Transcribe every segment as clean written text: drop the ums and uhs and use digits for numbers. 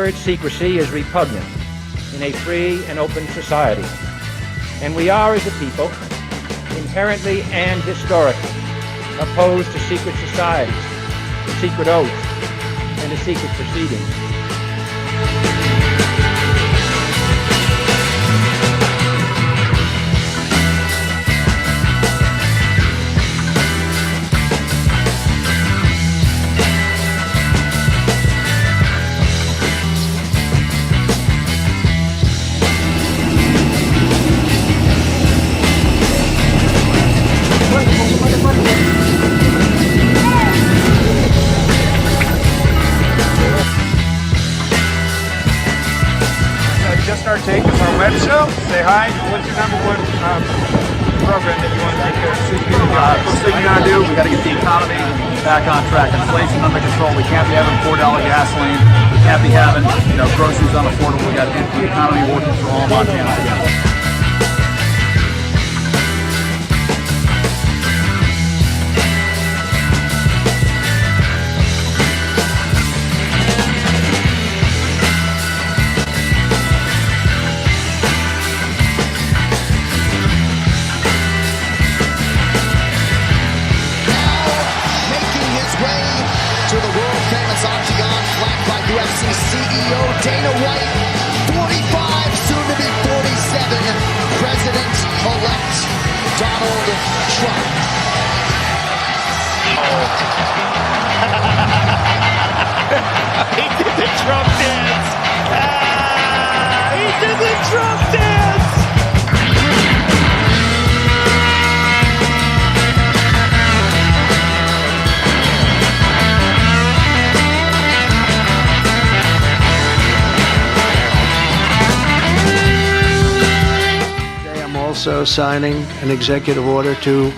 word secrecy is repugnant in a free and open society. And we are, as a people, inherently and historically opposed to secret societies, to secret oaths, and to secret proceedings. Just Our Take is our web show. Say hi. What's your number one program that you want to take care of? First thing we got to do, we got to get the economy back on track. Inflation under control. We can't be having $4 gasoline. We can't be having groceries unaffordable. We got to get the economy working for all Montanans again. CEO Dana White, 45, soon to be 47, President-elect Donald Trump. He did the Trump dance. He did the Trump dance. Also signing an executive order to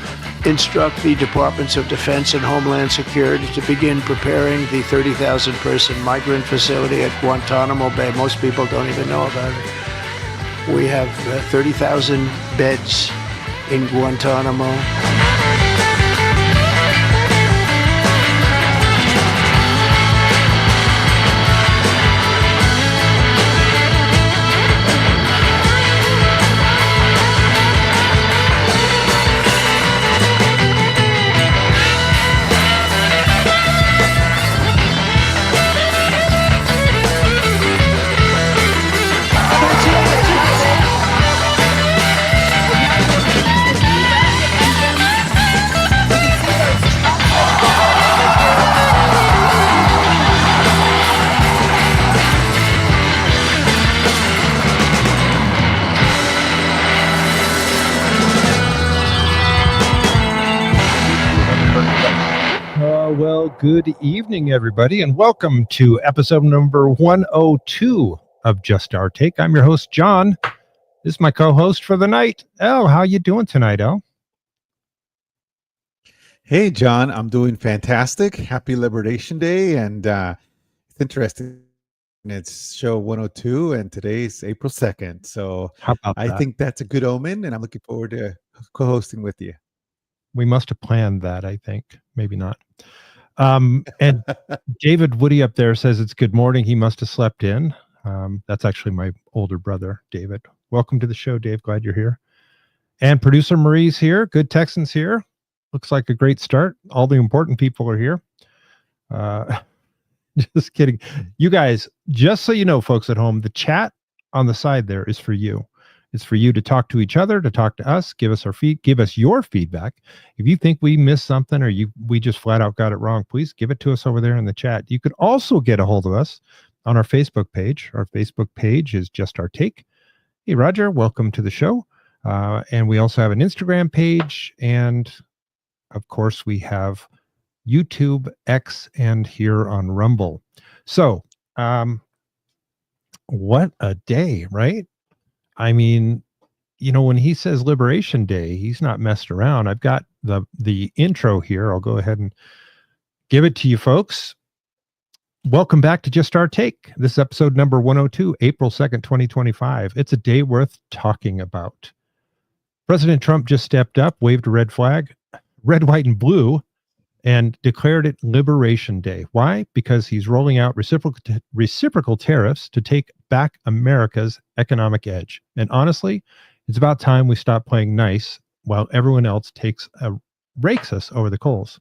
instruct the Departments of Defense and Homeland Security to begin preparing the 30,000-person migrant facility at Guantanamo Bay. Most people don't even know about it. We have 30,000 beds in Guantanamo. Well, good evening, everybody, and welcome to episode number 102 of Just Our Take. I'm your host, John. This is my co-host for the night. Elle, how you doing tonight, Elle? Hey, John, I'm doing fantastic. Happy Liberation Day, and it's interesting. It's show 102, and today's April 2nd, so How about I that? think that's a good omen, and I'm looking forward to co-hosting with you. We must have planned that, I think. Maybe not. And David Woody up there says it's good morning. He must have slept in. That's actually my older brother, David. Welcome to the show, Dave. Glad you're here. And producer Marie's here. Good Texans here. Looks like a great start. All the important people are here. Just kidding. You guys, just so you know, folks at home, the chat on the side there is for you. It's for you to talk to each other, to talk to us, give us your feedback. If you think we missed something or we just flat out got it wrong, please give it to us over there in the chat. You could also get a hold of us on our Facebook page. Our Facebook page is Just Our Take. Hey, Roger, welcome to the show. And we also have an Instagram page. And of course, we have YouTube, X, and here on Rumble. So, what a day, right? I mean, when he says Liberation Day, he's not messed around. I've got the intro here. I'll go ahead and give it to you folks. Welcome back to Just Our Take. This is episode number 102, April 2nd, 2025. It's a day worth talking about. President Trump just stepped up, waved a red flag, red, white, and blue, and declared it Liberation Day. Why? Because he's rolling out reciprocal tariffs to take back America's economic edge. And honestly, it's about time we stop playing nice while everyone else rakes us over the coals.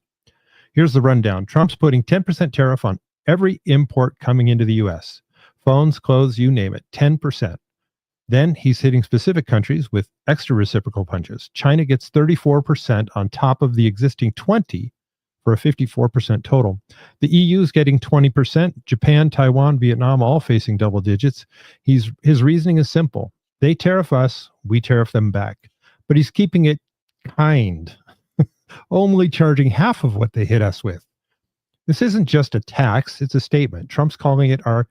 Here's the rundown. Trump's putting 10% tariff on every import coming into the U.S. Phones, clothes, you name it, 10%. Then he's hitting specific countries with extra reciprocal punches. China gets 34% on top of the existing 20% for a 54% total. The EU is getting 20%. Japan, Taiwan, Vietnam, all facing double digits. His reasoning is simple. They tariff us, we tariff them back. But he's keeping it kind, only charging half of what they hit us with. This isn't just a tax, it's a statement. Trump's calling it our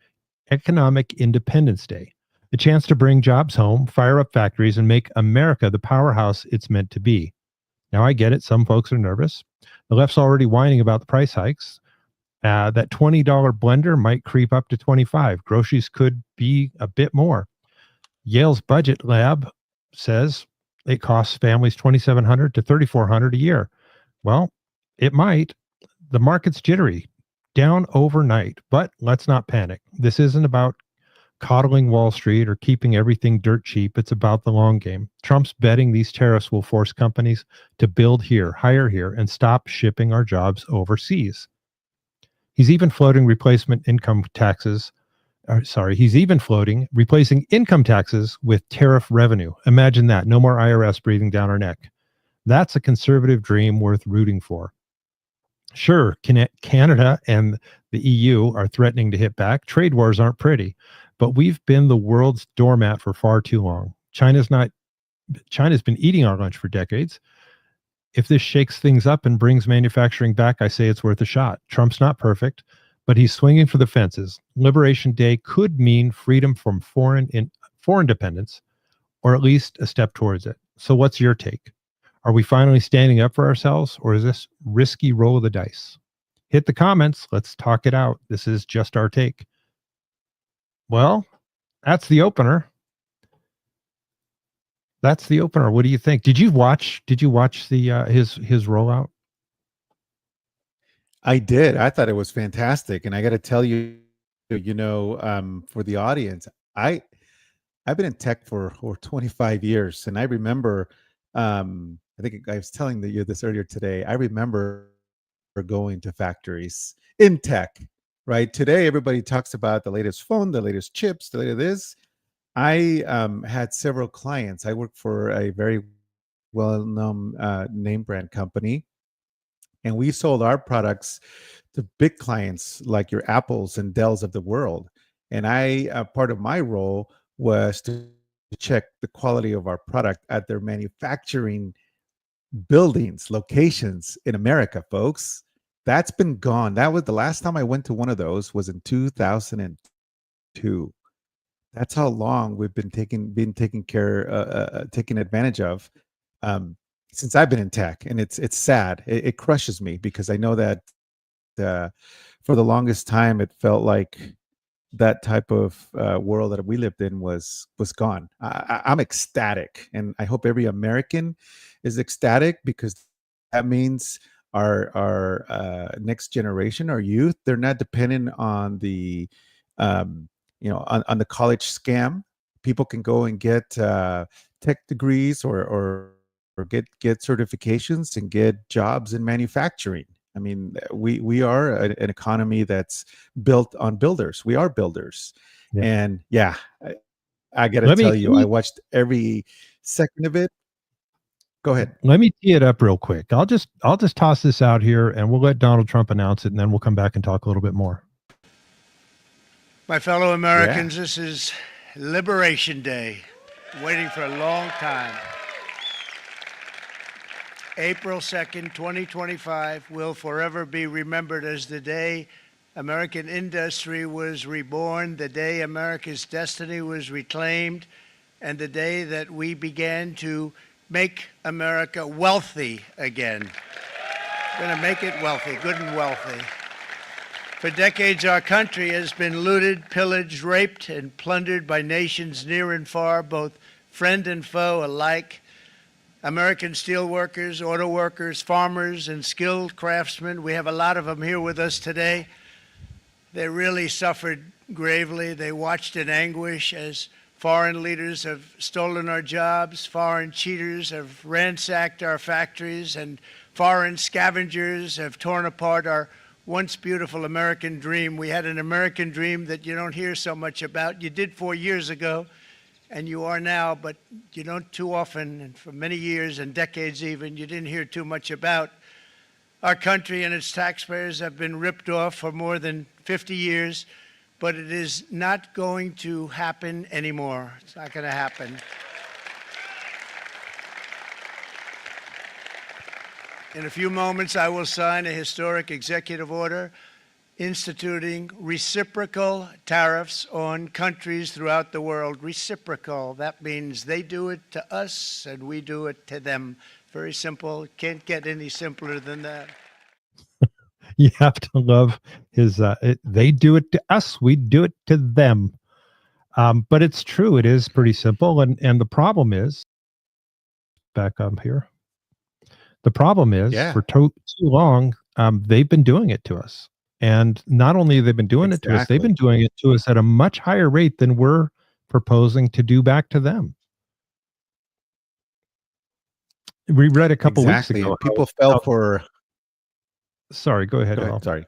Economic Independence Day, a chance to bring jobs home, fire up factories, and make America the powerhouse it's meant to be. Now, I get it. Some folks are nervous. The left's already whining about the price hikes. That $20 blender might creep up to $25. Groceries could be a bit more. Yale's budget lab says it costs families $2,700 to $3,400 a year. Well, it might. The market's jittery, down overnight, but let's not panic. This isn't about coddling Wall Street or keeping everything dirt cheap. It's about the long game. Trump's betting these tariffs will force companies to build here, hire here, and stop shipping our jobs overseas. He's even floating replacing income taxes with tariff revenue. Imagine that. No more IRS breathing down our neck. That's a conservative dream worth rooting for. Sure, Canada and the EU are threatening to hit back. Trade wars aren't pretty, but we've been the world's doormat for far too long. China's been eating our lunch for decades. If this shakes things up and brings manufacturing back, I say it's worth a shot. Trump's not perfect, but he's swinging for the fences. Liberation Day could mean freedom from foreign dependence, or at least a step towards it. So what's your take? Are we finally standing up for ourselves, or is this risky roll of the dice? Hit the comments. Let's talk it out. This is just our take. Well, that's the opener. What do you think? Did you watch the his rollout? I did. I thought it was fantastic, and I got to tell you, for the audience, I've been in tech for over 25 years, and I remember. I think I was telling you this earlier today. I remember going to factories in tech. Right today, everybody talks about the latest phone, the latest chips, the latest this. I had several clients. I worked for a very well-known name brand company, and we sold our products to big clients like your Apples and Dells of the world. And part of my role was to check the quality of our product at their manufacturing buildings, locations in America, folks. That's been gone. That was the last time I went to one of those was in 2002. That's how long we've been taking advantage of since I've been in tech, and it's sad. It crushes me because I know that for the longest time it felt like that type of world that we lived in was gone. I'm ecstatic, and I hope every American is ecstatic, because that means our next generation, our youth, they're not dependent on the on the college scam. People can go and get tech degrees or get certifications and get jobs in manufacturing. I mean, we are an economy that's built on builders. We are builders. Yeah. And yeah, I got to tell you, I watched every second of it. Go ahead. Let me tee it up real quick. I'll just toss this out here, and we'll let Donald Trump announce it, and then we'll come back and talk a little bit more. My fellow Americans, This is Liberation Day. Waiting for a long time. April 2nd, 2025 will forever be remembered as the day American industry was reborn, the day America's destiny was reclaimed, and the day that we began to make America wealthy again. We're going to make it wealthy, good and wealthy. For decades, our country has been looted, pillaged, raped, and plundered by nations near and far, both friend and foe alike. American steel workers, auto workers, farmers, and skilled craftsmen. We have a lot of them here with us today. They really suffered gravely. They watched in anguish as foreign leaders have stolen our jobs, foreign cheaters have ransacked our factories, and foreign scavengers have torn apart our once beautiful American dream. We had an American dream that you don't hear so much about. You did 4 years ago, and you are now, but you don't too often, and for many years and decades even, you didn't hear too much about. Our country and its taxpayers have been ripped off for more than 50 years, but it is not going to happen anymore. It's not going to happen. In a few moments, I will sign a historic executive order instituting reciprocal tariffs on countries throughout the world. Reciprocal, that means they do it to us and we do it to them. Very simple. Can't get any simpler than that. You have to love his, they do it to us, we do it to them. But it's true, it is pretty simple. And the problem is, back up here, the problem is for too long, they've been doing it to us. And not only have they been doing it to us, they've been doing it to us at a much higher rate than we're proposing to do back to them. We read a couple weeks ago. People fell for. Sorry, go ahead. Sorry.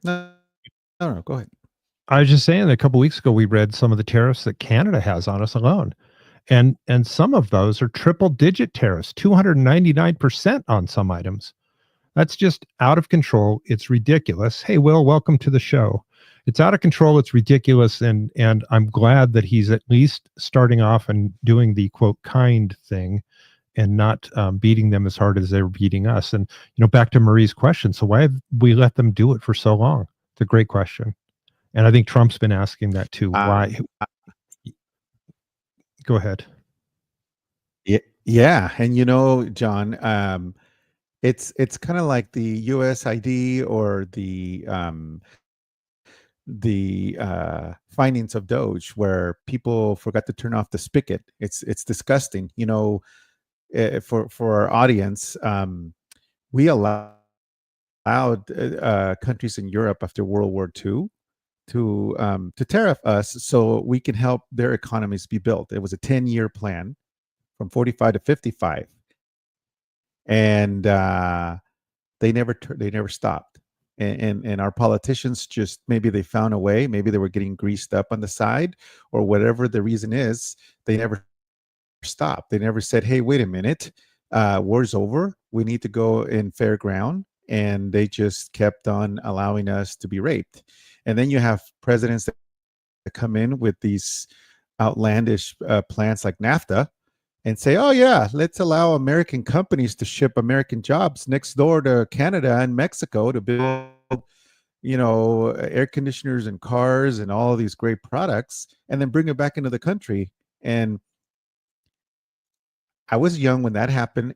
No, go ahead. I was just saying that a couple weeks ago, we read some of the tariffs that Canada has on us alone. And some of those are triple digit tariffs, 299% on some items. That's just out of control. It's ridiculous. Hey, Will, welcome to the show. It's out of control. It's ridiculous. And I'm glad that he's at least starting off and doing the quote kind thing and not beating them as hard as they were beating us. And, back to Marie's question. So why have we let them do it for so long? It's a great question. And I think Trump's been asking that too. Why? Go ahead. Yeah. And, John, it's kind of like the USID or the findings of DOGE, where people forgot to turn off the spigot. It's disgusting. For our audience, we allowed countries in Europe after World War II to tariff us so we can help their economies be built. It was a 10-year plan from 45 to 55. And they never stopped. And our politicians just, maybe they found a way, maybe they were getting greased up on the side, or whatever the reason is, they never stopped. They never said, hey, wait a minute, war's over, we need to go in fair ground. And they just kept on allowing us to be raped. And then you have presidents that come in with these outlandish plans like NAFTA and say, oh yeah, let's allow American companies to ship American jobs next door to Canada and Mexico to build, air conditioners and cars and all of these great products, and then bring it back into the country. And I was young when that happened.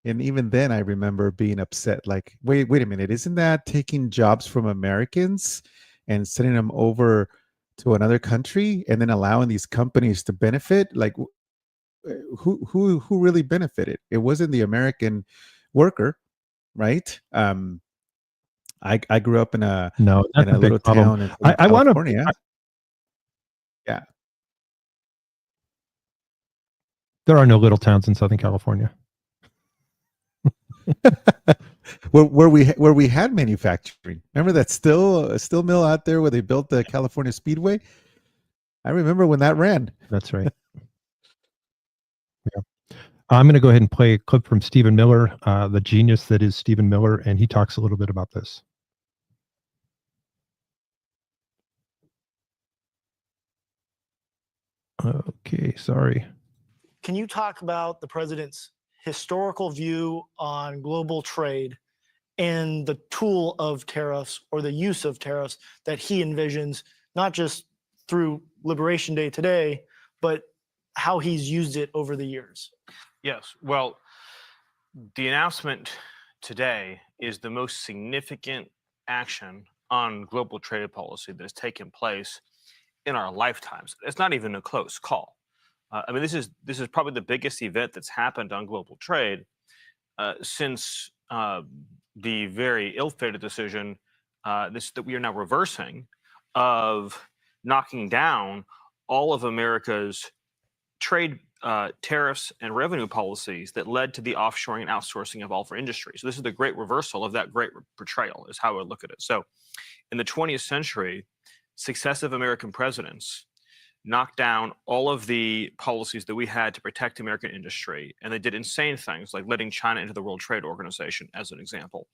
And even then I remember being upset, like, wait a minute, isn't that taking jobs from Americans and sending them over to another country and then allowing these companies to benefit? Like, who really benefited? It wasn't the American worker, right? I grew up in a little town in California. Yeah. There are no little towns in Southern California. where we had manufacturing. Remember that steel mill out there where they built the California Speedway? I remember when that ran. That's right. Yeah. I'm going to go ahead and play a clip from Stephen Miller, the genius that is Stephen Miller, and he talks a little bit about this. Okay, sorry. Can you talk about the president's historical view on global trade and the tool of tariffs, or the use of tariffs, that he envisions, not just through Liberation Day today, but how he's used it over the years? Yes. Well, the announcement today is the most significant action on global trade policy that has taken place in our lifetimes. It's not even a close call. I mean, this is probably the biggest event that's happened on global trade since the very ill-fated decision that we are now reversing of knocking down all of America's trade tariffs and revenue policies that led to the offshoring and outsourcing of all of our industry. So this is the great reversal of that great betrayal, is how I would look at it. So in the 20th century, successive American presidents knocked down all of the policies that we had to protect American industry. And they did insane things like letting China into the World Trade Organization, as an example.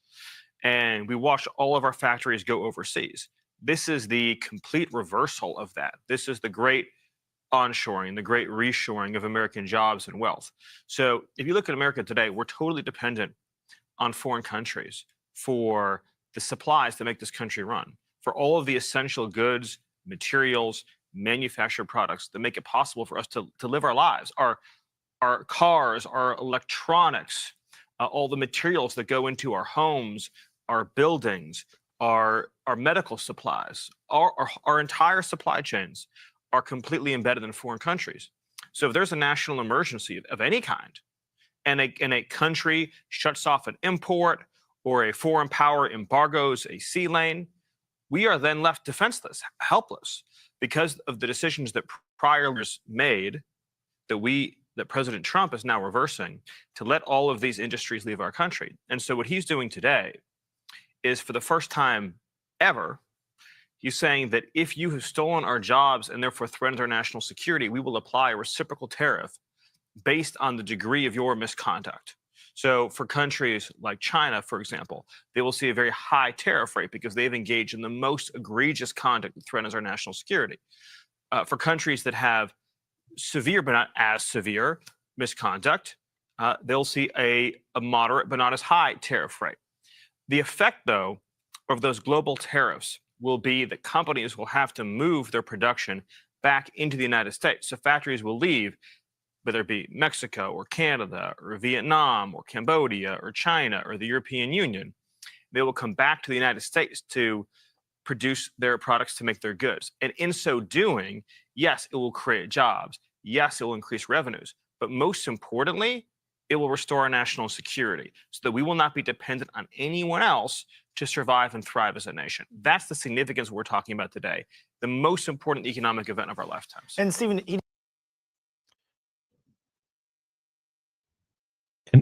And we watched all of our factories go overseas. This is the complete reversal of that. This is the great onshoring, the great reshoring of American jobs and wealth. So if you look at America today, we're totally dependent on foreign countries for the supplies that make this country run, for all of the essential goods, materials, manufactured products that make it possible for us to live our lives. Our cars, our electronics, all the materials that go into our homes, our buildings, our medical supplies, our entire supply chains are completely embedded in foreign countries. So if there's a national emergency of any kind, and a country shuts off an import, or a foreign power embargoes a sea lane, we are then left defenseless, helpless, because of the decisions that prior leaders made that President Trump is now reversing to let all of these industries leave our country. And so what he's doing today is, for the first time ever, he's saying that if you have stolen our jobs and therefore threatened our national security, we will apply a reciprocal tariff based on the degree of your misconduct. So for countries like China, for example, they will see a very high tariff rate because they've engaged in the most egregious conduct that threatens our national security. For countries that have severe but not as severe misconduct, they'll see a moderate but not as high tariff rate. The effect, though, of those global tariffs will be that companies will have to move their production back into the United States. So factories will leave, whether it be Mexico or Canada or Vietnam or Cambodia or China or the European Union. They will come back to the United States to produce their products, to make their goods. And in so doing, yes, it will create jobs. Yes, it will increase revenues. But most importantly, it will restore our national security so that we will not be dependent on anyone else to survive and thrive as a nation. That's the significance we're talking about today, the most important economic event of our lifetimes. And Stephen,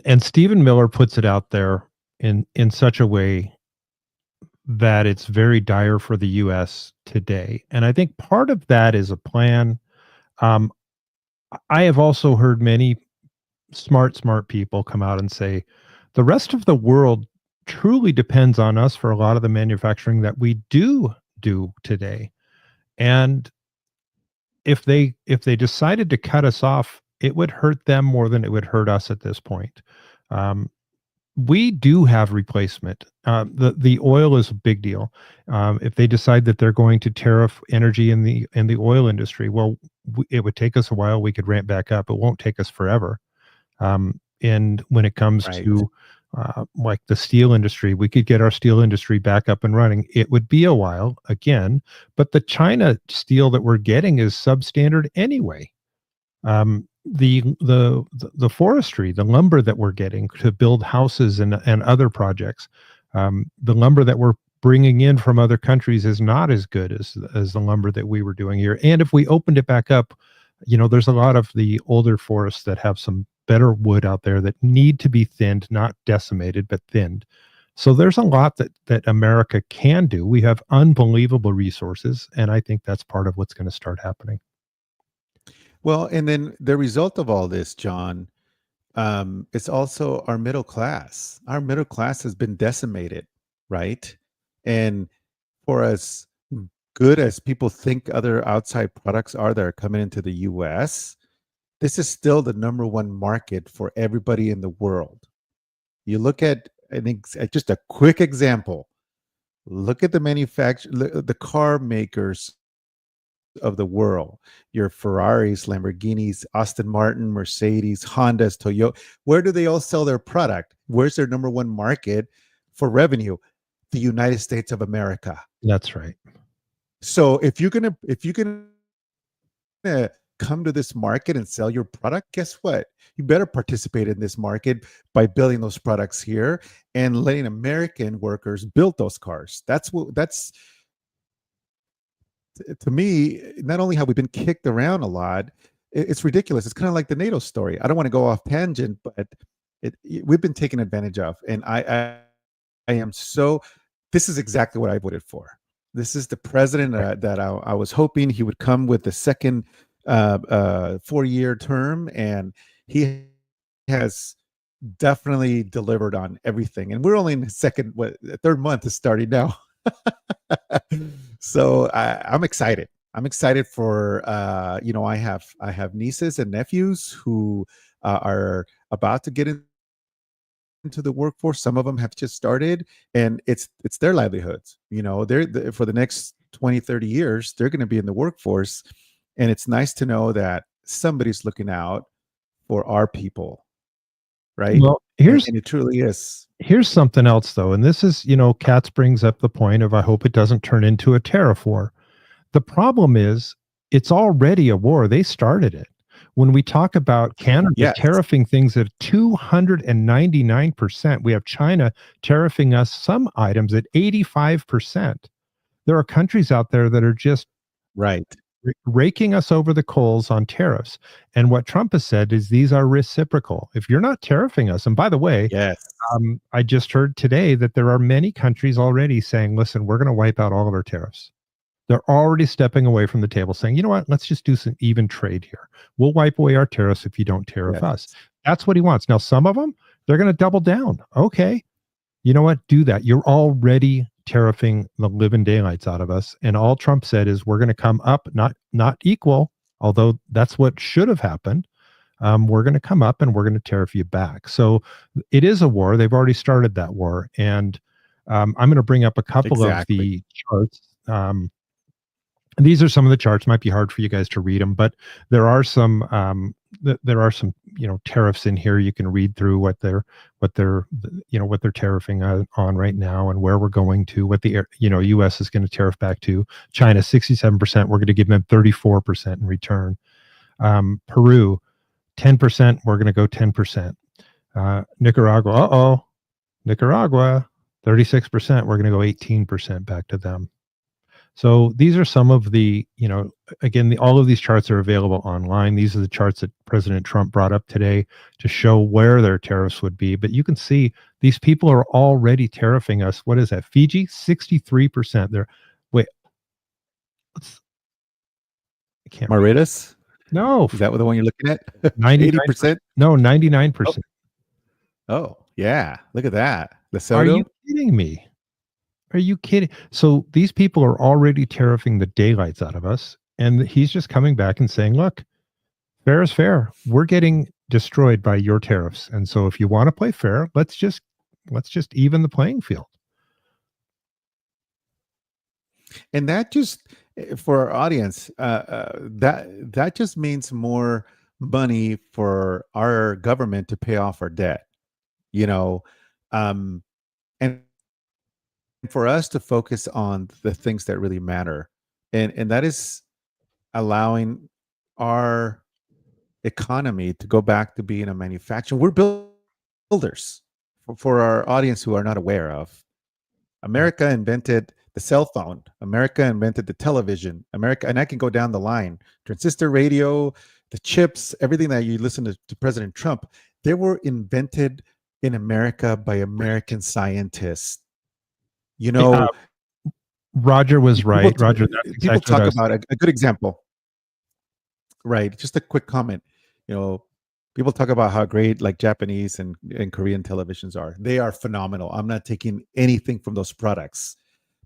And Stephen Miller puts it out there in such a way that it's very dire for the U.S. today. And I think part of that is a plan. I have also heard many smart people come out and say the rest of the world truly depends on us for a lot of the manufacturing that we do today. And if they decided to cut us off, it would hurt them more than it would hurt us at this point. We do have replacement. The oil is a big deal. If they decide that they're going to tariff energy in the oil industry, well, it would take us a while. We could ramp back up. It won't take us forever. And when it comes to like the steel industry, we could get our steel industry back up and running. It would be a while again, but the China steel that we're getting is substandard anyway. The forestry, the lumber that we're getting to build houses and other projects, the lumber that we're bringing in from other countries is not as good as the lumber that we were doing here. And if we opened it back up, there's a lot of the older forests that have some better wood out there that need to be thinned, not decimated, but thinned. So there's a lot that America can do. We have unbelievable resources, and I think that's part of what's going to start happening. Well, and then the result of all this, John, it's also our middle class. Our middle class has been decimated, right? And for as good as people think other outside products are that are coming into the U.S., this is still the number one market for everybody in the world. You look at just a quick example. Look at the car makers of the world, your Ferraris, Lamborghinis, Aston Martin, Mercedes, Hondas, Toyota. Where do they all sell their product? Where's their number one market for revenue? The United States of America. That's right. So if you're gonna come to this market and sell your product, guess what? You better participate in this market by building those products here and letting American workers build those cars. That's to me, not only have we been kicked around a lot, it's ridiculous. It's kind of like the NATO story. I don't want to go off tangent, but we've been taken advantage of. And I am so, this is exactly what I voted for. This is the president that I was hoping he would come with the second 4-year term, and he has definitely delivered on everything. And we're only in the third month is starting now. So I'm excited. I'm excited for I have nieces and nephews who are about to get into the workforce. Some of them have just started, and it's their livelihoods. They're for the next 20, 30 years, they're going to be in the workforce. And it's nice to know that somebody's looking out for our people, right? Well, and it truly is. Here's something else, though, and this is, Katz brings up the point of, I hope it doesn't turn into a tariff war. The problem is, it's already a war. They started it. When we talk about Canada tariffing things at 299%, we have China tariffing us some items at 85%. There are countries out there that are just raking us over the coals on tariffs. And what Trump has said is these are reciprocal. If you're not tariffing us, and by the way, I just heard today that there are many countries already saying, listen, we're going to wipe out all of our tariffs. They're already stepping away from the table saying, you know what, let's just do some even trade here. We'll wipe away our tariffs if you don't tariff us. That's what he wants. Now, some of them, they're going to double down. Okay. You know what? Do that. You're already tariffing the living daylights out of us. And all Trump said is we're going to come up, not equal, although that's what should have happened. We're going to come up and we're going to tariff you back. So it is a war. They've already started that war. And I'm going to bring up a couple of the charts. And these are some of the charts. Might be hard for you guys to read them, but there are some tariffs in here. You can read through what they're tariffing on right now and where we're going to, what the US is going to tariff back to. China 67%. We're going to give them 34% in return. Peru 10%. We're going to go 10%. Nicaragua. Nicaragua 36%. We're going to go 18% back to them. So these are some of the, again, all of these charts are available online. These are the charts that President Trump brought up today to show where their tariffs would be. But you can see these people are already tariffing us. What is that? Fiji, 63%. I can't. Mauritius? No. Is that the one you're looking at? 80%? No, 99%. Oh, yeah. Look at that. Lesotho? Are you kidding me? Are you kidding? So these people are already tariffing the daylights out of us. And he's just coming back and saying, look, fair is fair. We're getting destroyed by your tariffs. And so if you want to play fair, let's just even the playing field. And that just, for our audience, that just means more money for our government to pay off our debt, and for us to focus on the things that really matter. And that is allowing our economy to go back to being a manufacturer. We're builders. For our audience who are not aware of, America invented the cell phone. America invented the television. And I can go down the line. Transistor radio, the chips, everything that you listen to President Trump, they were invented in America by American scientists. Roger was right. Roger, that's exactly people talk about a good example. Right. Just a quick comment. People talk about how great like Japanese and Korean televisions are. They are phenomenal. I'm not taking anything from those products,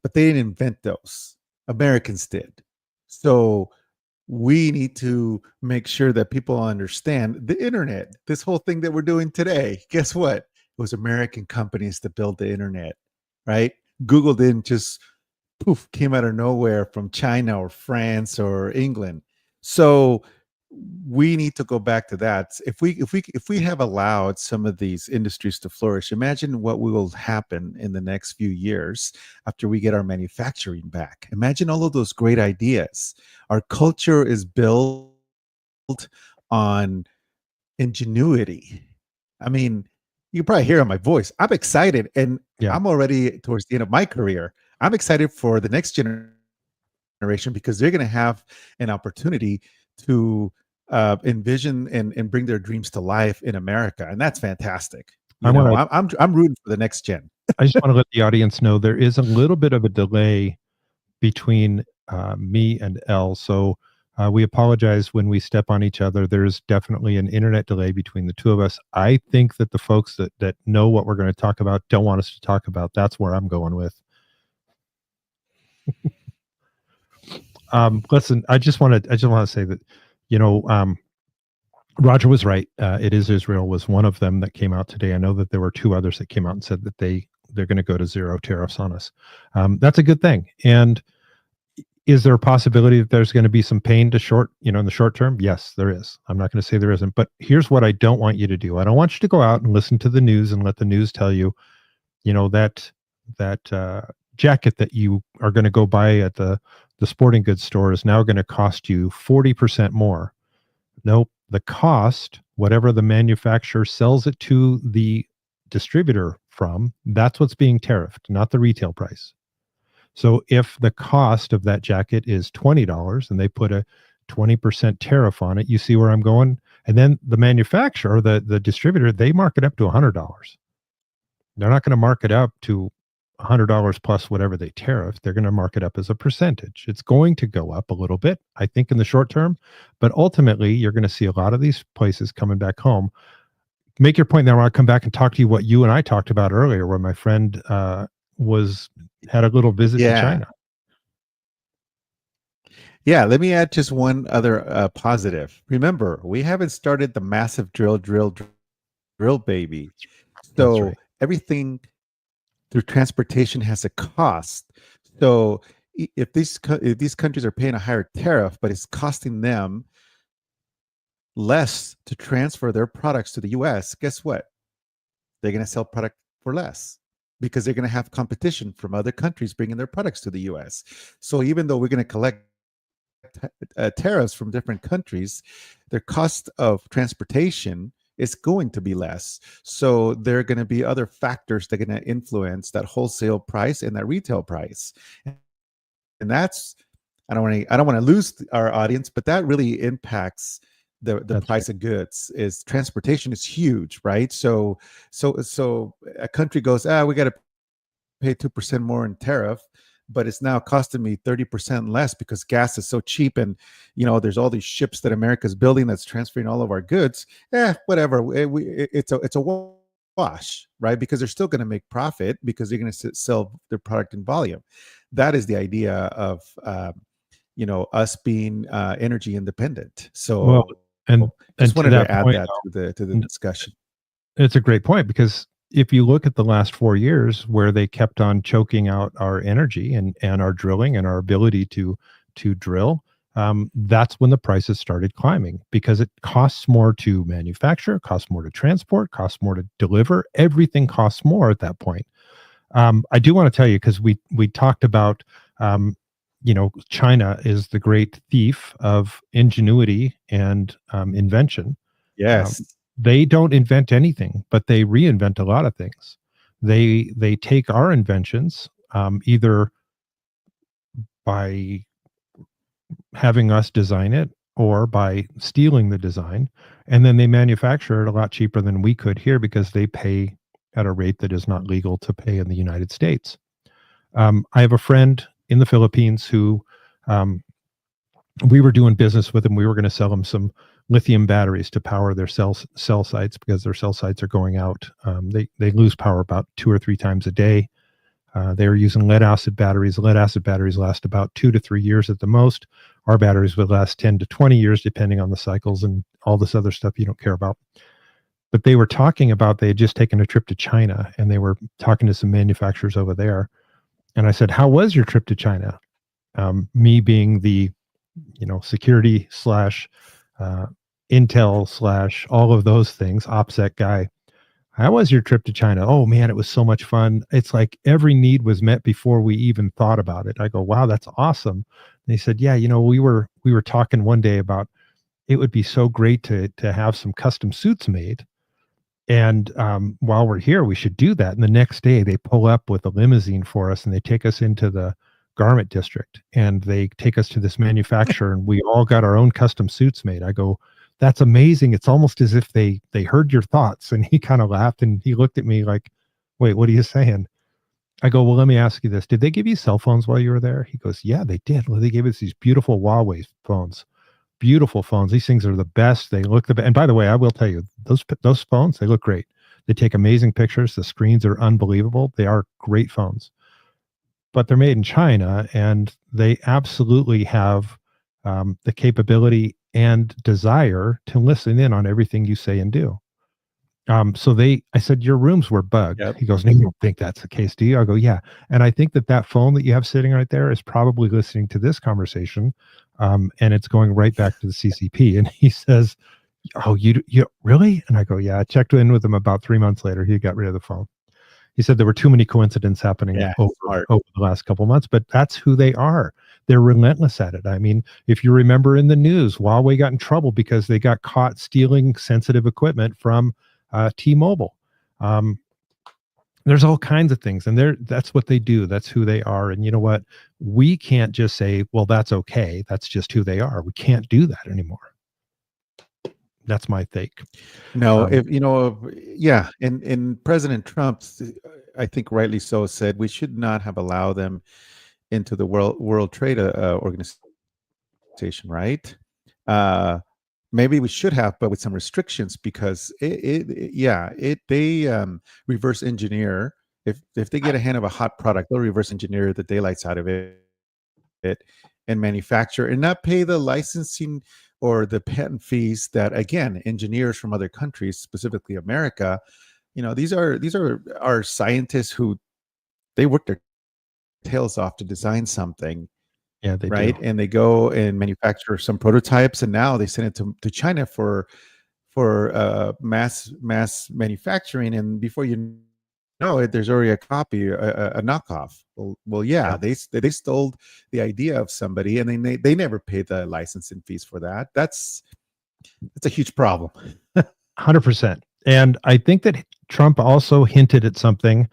but they didn't invent those. Americans did. So we need to make sure that people understand the internet, this whole thing that we're doing today. Guess what? It was American companies that built the internet, right? Google didn't just came out of nowhere from China or France or England. So we need to go back to that. If we have allowed some of these industries to flourish, imagine what will happen in the next few years after we get our manufacturing back. Imagine all of those great ideas. Our culture is built on ingenuity. I mean, you can probably hear on my voice. I'm excited, and Yeah. I'm already towards the end of my career. I'm excited for the next generation because they're going to have an opportunity to envision and bring their dreams to life in America, and that's fantastic. I'm rooting for the next gen. I just want to let the audience know there is a little bit of a delay between me and Elle. So we apologize when we step on each other. There's definitely an internet delay between the two of us. I think that the folks that know what we're going to talk about don't want us to talk about. That's where I'm going with. Listen, I just want to say that, Roger was right. It is Israel was one of them that came out today. I know that there were two others that came out and said that they're going to go to zero tariffs on us. That's a good thing. And is there a possibility that there's going to be some pain in the short term? Yes, there is. I'm not going to say there isn't. But here's what I don't want you to do. I don't want you to go out and listen to the news and let the news tell you, that jacket that you are going to go buy at the sporting goods store is now going to cost you 40% more. Nope. The cost, whatever the manufacturer sells it to the distributor from, that's what's being tariffed, not the retail price. So if the cost of that jacket is $20 and they put a 20% tariff on it, you see where I'm going? And then the manufacturer, the distributor, they mark it up to $100. They're not going to mark it up to $100 plus whatever they tariff. They're going to mark it up as a percentage. It's going to go up a little bit, I think, in the short term, but ultimately you're going to see a lot of these places coming back home. Make your point. Then I want to come back and talk to you what you and I talked about earlier, where my friend had a little visit to China. Yeah, let me add just one other positive. Remember, we haven't started the massive drill, baby. So right. Everything through transportation has a cost. So if these countries are paying a higher tariff, but it's costing them less to transfer their products to the U.S., guess what? They're going to sell product for less because they're going to have competition from other countries bringing their products to the U.S. So even though we're going to collect tariffs from different countries, their cost of transportation is going to be less. So there are going to be other factors that are going to influence that wholesale price and that retail price. And that's, I don't want to lose our audience, but that really impacts the price of goods. Is transportation is huge, right? So a country goes, we got to pay 2% more in tariff, but it's now costing me 30% less because gas is so cheap, and there's all these ships that America's building that's transferring all of our goods. Whatever. It's a wash, right? Because they're still going to make profit because they're going to sell their product in volume. That is the idea of us being energy independent. So just wanted to add that to the discussion. It's a great point, because if you look at the last 4 years where they kept on choking out our energy and our drilling and our ability to drill, that's when the prices started climbing, because it costs more to manufacture, costs more to transport, costs more to deliver. Everything costs more at that point. I do want to tell you, because we talked about, China is the great thief of ingenuity and invention. Yes. They don't invent anything, but they reinvent a lot of things. They take our inventions, either by having us design it or by stealing the design, and then they manufacture it a lot cheaper than we could here, because they pay at a rate that is not legal to pay in the United States. I have a friend in the Philippines who we were doing business with him. We were going to sell him some lithium batteries to power their cell sites, because their cell sites are going out. They lose power about 2 or 3 times a day. They were using lead acid batteries. Lead acid batteries last about 2 to 3 years at the most. Our batteries would last 10 to 20 years, depending on the cycles and all this other stuff you don't care about. But they were talking about, they had just taken a trip to China, and they were talking to some manufacturers over there. And I said, how was your trip to China? Me being the, security / intel / all of those things, OPSEC guy. How was your trip to China? Oh man, it was so much fun. It's like every need was met before we even thought about it. I go, wow, that's awesome. And he said, yeah, we were talking one day about it would be so great to have some custom suits made. And while we're here, we should do that. And the next day they pull up with a limousine for us and they take us into the garment district and they take us to this manufacturer and we all got our own custom suits made. I go, that's amazing. It's almost as if they heard your thoughts. And he kind of laughed and he looked at me like, wait, what are you saying? I go, well, let me ask you this. Did they give you cell phones while you were there? He goes, yeah, they did. Well, they gave us these beautiful Huawei phones. Beautiful phones. These things are the best. They look the best. And by the way, I will tell you, those phones, they look great. They take amazing pictures. The screens are unbelievable. They are great phones. But they're made in China, and they absolutely have the capability and desire to listen in on everything you say and do. So I said, your rooms were bugged. Yep. He goes, no, you don't think that's the case, do you? I go, yeah. And I think that phone that you have sitting right there is probably listening to this conversation. And it's going right back to the CCP. And he says, oh, you really? And I go, yeah, I checked in with him about 3 months later. He got rid of the phone. He said there were too many coincidences happening over the last couple of months, but that's who they are. They're relentless at it. I mean, if you remember in the news, Huawei got in trouble because they got caught stealing sensitive equipment from T-Mobile. There's all kinds of things, and that's what they do. That's who they are. And you know what? We can't just say, well, that's okay. That's just who they are. We can't do that anymore. That's my take. No, and President Trump, I think rightly so, said we should not have allowed them into the World Trade Organization, right? Maybe we should have, but with some restrictions, because they reverse engineer. If they get a hand of a hot product, they'll reverse engineer the daylights out of it and manufacture and not pay the licensing or the patent fees that, again, engineers from other countries, specifically America, these are our scientists who they work their tails off to design something. Yeah, they right. do. And they go and manufacture some prototypes, and now they send it to China for mass manufacturing. And before you know it, there's already a copy, a knockoff. Well, yeah, they stole the idea of somebody, and then they never paid the licensing fees for that. That's a huge problem. 100%. And I think that Trump also hinted at something.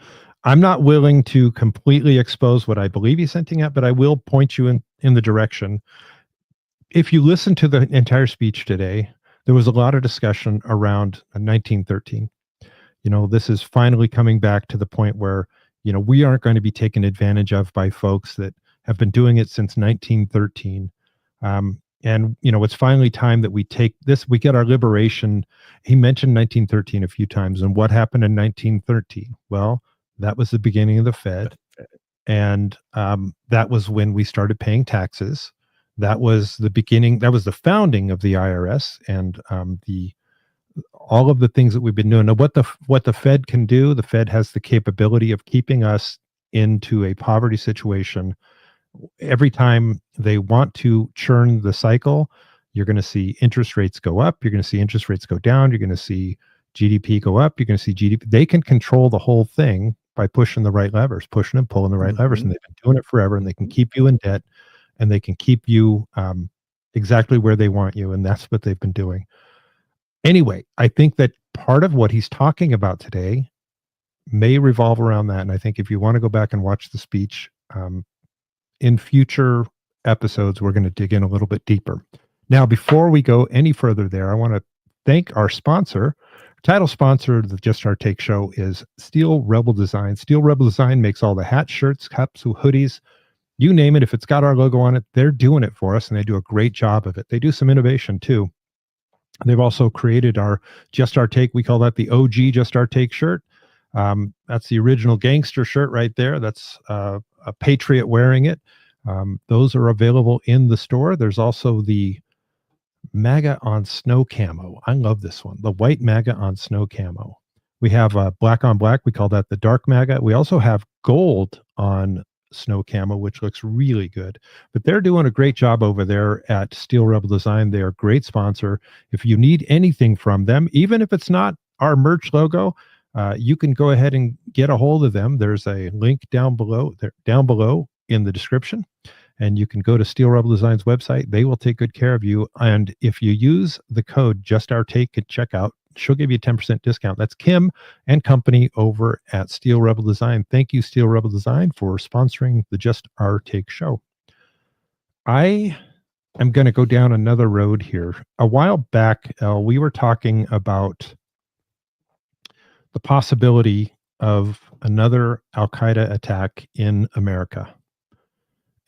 I'm not willing to completely expose what I believe he's hinting at, but I will point you in the direction. If you listen to the entire speech today, there was a lot of discussion around 1913. This is finally coming back to the point where, we aren't going to be taken advantage of by folks that have been doing it since 1913. And, it's finally time that we take this, we get our liberation. He mentioned 1913 a few times. And what happened in 1913? Well, that was the beginning of the Fed. And that was when we started paying taxes. That was the beginning. That was the founding of the IRS and all of the things that we've been doing. Now, what the Fed can do, the Fed has the capability of keeping us into a poverty situation. Every time they want to churn the cycle, you're going to see interest rates go up. You're going to see interest rates go down. You're going to see GDP go up. You're going to see GDP. They can control the whole thing by pushing the right levers, pushing and pulling the right levers. And they've been doing it forever, and they can keep you in debt, and they can keep you exactly where they want you. And that's what they've been doing. Anyway, I think that part of what he's talking about today may revolve around that. And I think if you want to go back and watch the speech in future episodes, we're going to dig in a little bit deeper. Now, before we go any further there, I want to thank our sponsor. Title sponsor of the Just Our Take show is Steel Rebel Design. Steel Rebel Design makes all the hats, shirts, cups, hoodies, you name it. If it's got our logo on it, they're doing it for us, and they do a great job of it. They do some innovation too. They've also created our Just Our Take. We call that the OG Just Our Take shirt. That's the original gangster shirt right there. That's a patriot wearing it. Those are available in the store. There's also the MAGA on snow camo. I love this one. The white MAGA on snow camo. We have black on black. We call that the dark MAGA. We also have gold on snow camo, which looks really good. But they're doing a great job over there at Steel Rebel Design. They're a great sponsor. If you need anything from them, even if it's not our merch logo, you can go ahead and get a hold of them. There's a link down below in the description. And you can go to Steel Rebel Design's website. They will take good care of you. And if you use the code Just Our Take at checkout, she'll give you a 10% discount. That's Kim and company over at Steel Rebel Design. Thank you, Steel Rebel Design, for sponsoring the Just Our Take show. I am going to go down another road here. A while back, we were talking about the possibility of another Al-Qaeda attack in America.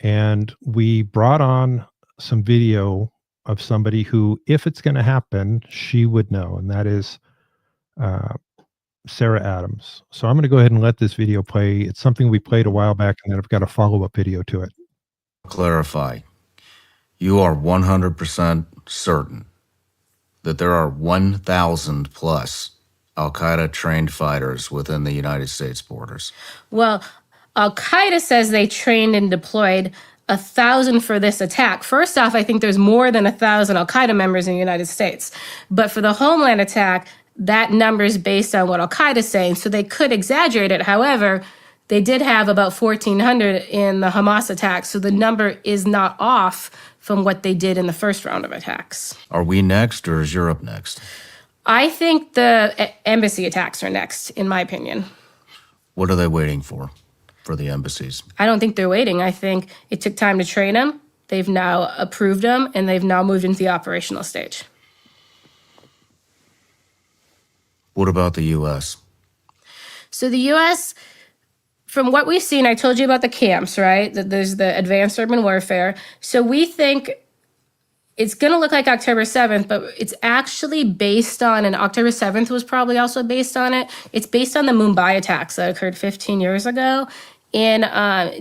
And we brought on some video of somebody who, if it's going to happen, she would know, and that is Sarah Adams. So I'm going to go ahead and let this video play. It's something we played a while back, and then I've got a follow-up video to it. Clarify. You are 100% certain that there are 1,000 plus Al-Qaeda trained fighters within the United States borders? Well, Al-Qaeda says they trained and deployed 1,000 for this attack. First off, I think there's more than 1,000 Al-Qaeda members in the United States. But for the Homeland attack, that number is based on what Al-Qaeda is saying, so they could exaggerate it. However, they did have about 1,400 in the Hamas attack, so the number is not off from what they did in the first round of attacks. Are we next, or is Europe next? I think the embassy attacks are next, in my opinion. What are they waiting for the embassies? I don't think they're waiting. I think it took time to train them. They've now approved them, and they've now moved into the operational stage. What about the U.S.? So the U.S., from what we've seen, I told you about the camps, right? That there's the advanced urban warfare. So we think it's going to look like October 7th, but it's actually based on, and October 7th was probably also based on it. It's based on the Mumbai attacks that occurred 15 years ago in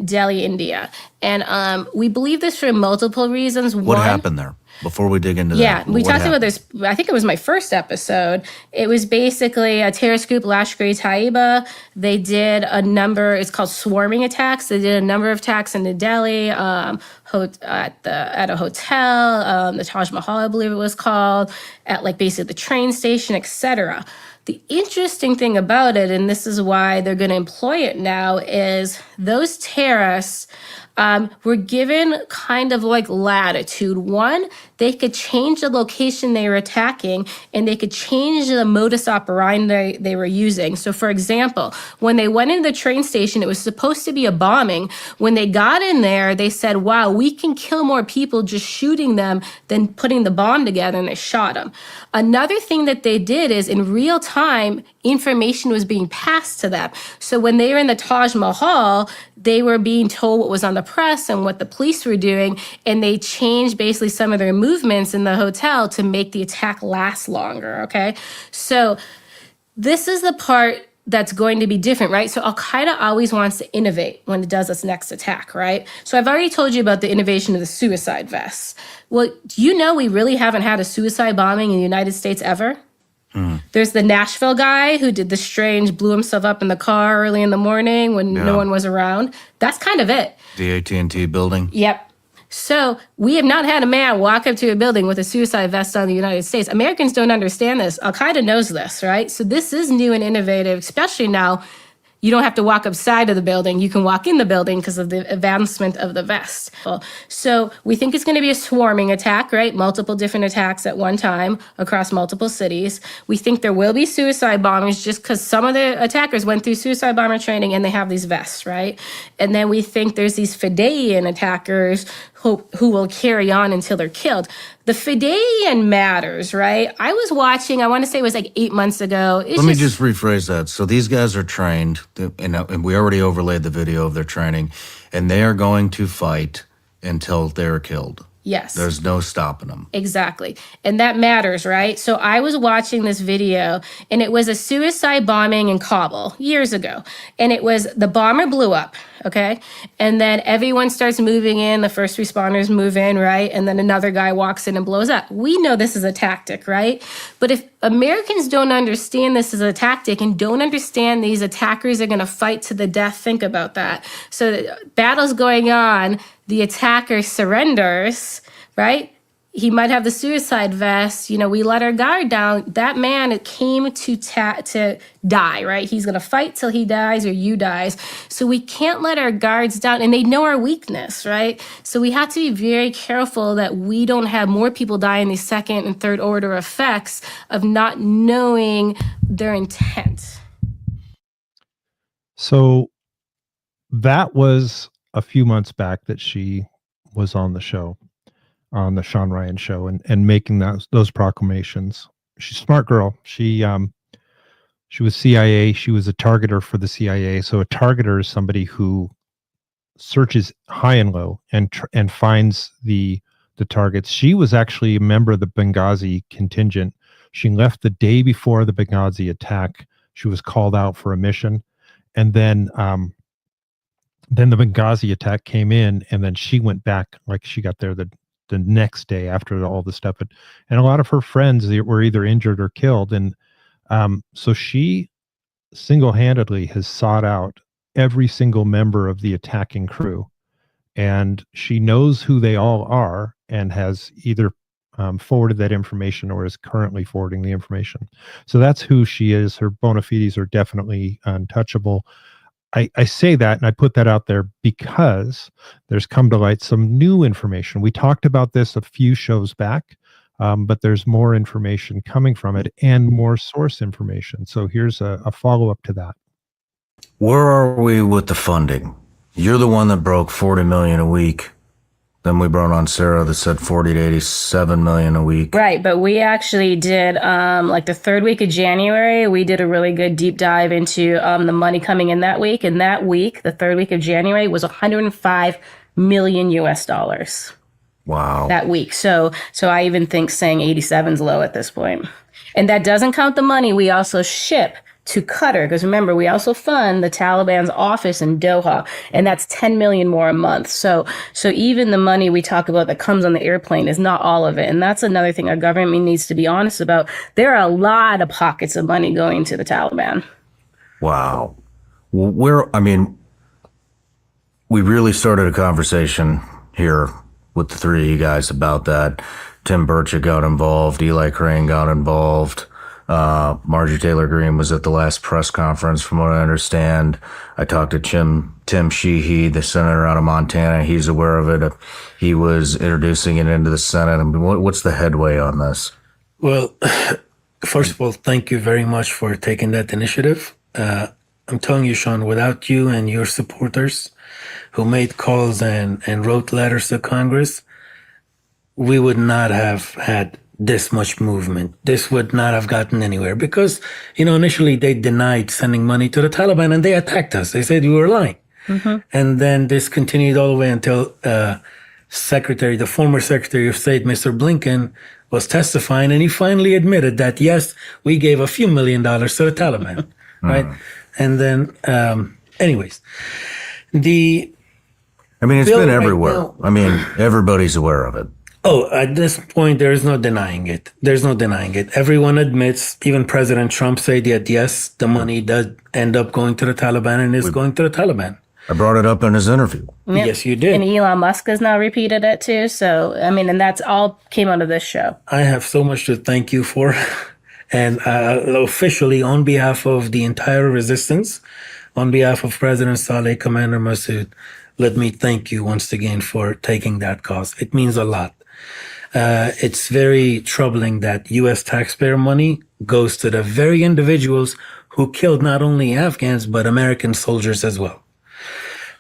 Delhi, India. And we believe this for multiple reasons. What happened there? Before we dig into that. Yeah, we talked about this, I think it was my first episode. It was basically a terrorist group, Lashkar-e-Taiba. They did a number, it's called swarming attacks. They did a number of attacks into Delhi, at a hotel, the Taj Mahal, I believe it was called, at like basically the train station, etc. The interesting thing about it, and this is why they're going to employ it now, is those terrorists were given kind of like latitude. One, they could change the location they were attacking, and they could change the modus operandi they were using. So for example, when they went into the train station, it was supposed to be a bombing. When they got in there, they said, wow, we can kill more people just shooting them than putting the bomb together, and they shot them. Another thing that they did is in real time, information was being passed to them. So when they were in the Taj Mahal, they were being told what was on the press and what the police were doing, and they changed basically some of their movements in the hotel to make the attack last longer, okay? So this is the part that's going to be different, right? So Al-Qaeda always wants to innovate when it does its next attack, right? So I've already told you about the innovation of the suicide vests. Well, do you know we really haven't had a suicide bombing in the United States ever? There's the Nashville guy who did the strange, blew himself up in the car early in the morning when no one was around. That's kind of it. The AT&T building? Yep. So we have not had a man walk up to a building with a suicide vest on in the United States. Americans don't understand this. Al-Qaeda knows this, right? So this is new and innovative, especially now. You don't have to walk upside of the building. You can walk in the building because of the advancement of the vest. So we think it's going to be a swarming attack, right? Multiple different attacks at one time across multiple cities. We think there will be suicide bombings just because some of the attackers went through suicide bomber training and they have these vests, right? And then we think there's these Fideian attackers who will carry on until they're killed. The Fideian matters, right? I was watching, I want to say it was like 8 months ago. Let me just rephrase that. So these guys are trained, and we already overlaid the video of their training, and they are going to fight until they're killed. Yes. There's no stopping them. Exactly. And that matters, right? So I was watching this video, and it was a suicide bombing in Kabul years ago. And it was, the bomber blew up, okay? And then everyone starts moving in, the first responders move in, right? And then another guy walks in and blows up. We know this is a tactic, right? But if Americans don't understand this as a tactic and don't understand these attackers are going to fight to the death, think about that. So battle's going on, the attacker surrenders, right? he might have the suicide vest. We let our guard down. That man came to die, right? He's going to fight till he dies or you dies. So we can't let our guards down, and they know our weakness, right? So we have to be very careful that we don't have more people die in these second and third order effects of not knowing their intent. So that was a few months back that she was on the show, on the Sean Ryan show, and making those proclamations. She's a smart girl. She was CIA. She was a targeter for the CIA. So a targeter is somebody who searches high and low and finds the targets. She was actually a member of the Benghazi contingent. She left the day before the Benghazi attack. She was called out for a mission, and then the Benghazi attack came in, and then she went back. Like, she got there the next day after all the stuff, and a lot of her friends were either injured or killed, and so she single-handedly has sought out every single member of the attacking crew, and she knows who they all are and has either forwarded that information or is currently forwarding the information. So that's who she is. Her bona fides are definitely untouchable. I say that, and I put that out there because there's come to light some new information. We talked about this a few shows back, but there's more information coming from it and more source information. So here's a follow-up to that. Where are we with the funding? You're the one that broke 40 million a week. Then we brought on Sarah that said 40 to 87 million a week. Right, but we actually did, like the third week of January, we did a really good deep dive into the money coming in that week. And that week, the third week of January, was 105 million US dollars. Wow. That week. So I even think saying 87 is low at this point. And that doesn't count the money we also ship to Qatar, because remember, we also fund the Taliban's office in Doha, and that's 10 million more a month. So even the money we talk about that comes on the airplane is not all of it. And that's another thing our government needs to be honest about. There are a lot of pockets of money going to the Taliban. Wow. We really started a conversation here with the three of you guys about that. Tim Burchett got involved. Eli Crane got involved. Marjorie Taylor Greene was at the last press conference, from what I understand. I talked to Tim Sheehy, the senator out of Montana. He's aware of it. He was introducing it into the Senate. I mean, what's the headway on this? Well, first of all, thank you very much for taking that initiative. I'm telling you, Sean, without you and your supporters who made calls and wrote letters to Congress, we would not have had this much movement. This would not have gotten anywhere because, initially they denied sending money to the Taliban and they attacked us. They said we were lying. Mm-hmm. And then this continued all the way until the former Secretary of State, Mr. Blinken, was testifying, and he finally admitted that, yes, we gave a few $1 million to the Taliban, right? And then, anyways, it's been everywhere. Everybody's aware of it. Oh, at this point, there is no denying it. There's no denying it. Everyone admits, even President Trump said that, yes, the money does end up going to the Taliban and is going to the Taliban. I brought it up in his interview. Yep. Yes, you did. And Elon Musk has now repeated it too. So, and that's all came out of this show. I have so much to thank you for. And officially, on behalf of the entire resistance, on behalf of President Saleh, Commander Massoud, let me thank you once again for taking that cause. It means a lot. It's very troubling that U.S. taxpayer money goes to the very individuals who killed not only Afghans, but American soldiers as well.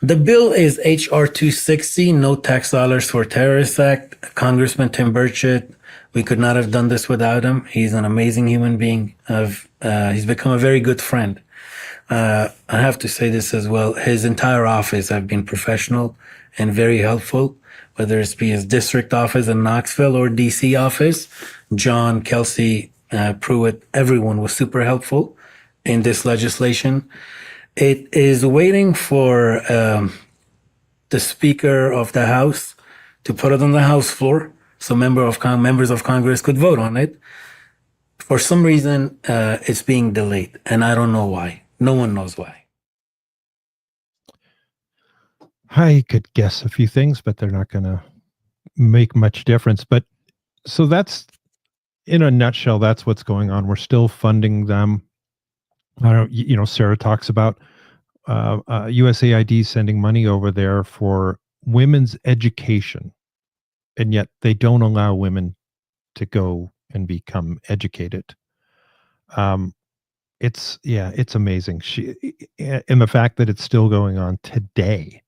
The bill is H.R. 260, No Tax Dollars for Terrorists Act. Congressman Tim Burchett, we could not have done this without him. He's an amazing human being. He's become a very good friend. I have to say this as well. His entire office have been professional and very helpful, whether it be his district office in Knoxville or DC office. John, Kelsey, Pruitt, everyone was super helpful in this legislation. It is waiting for the Speaker of the House to put it on the House floor so members of Congress could vote on it. For some reason, it's being delayed, and I don't know why. No one knows why. I could guess a few things, but they're not going to make much difference. But So that's, in a nutshell, that's what's going on. We're still funding them. I don't, Sarah talks about USAID sending money over there for women's education, and yet they don't allow women to go and become educated. It's amazing. And the fact that it's still going on today.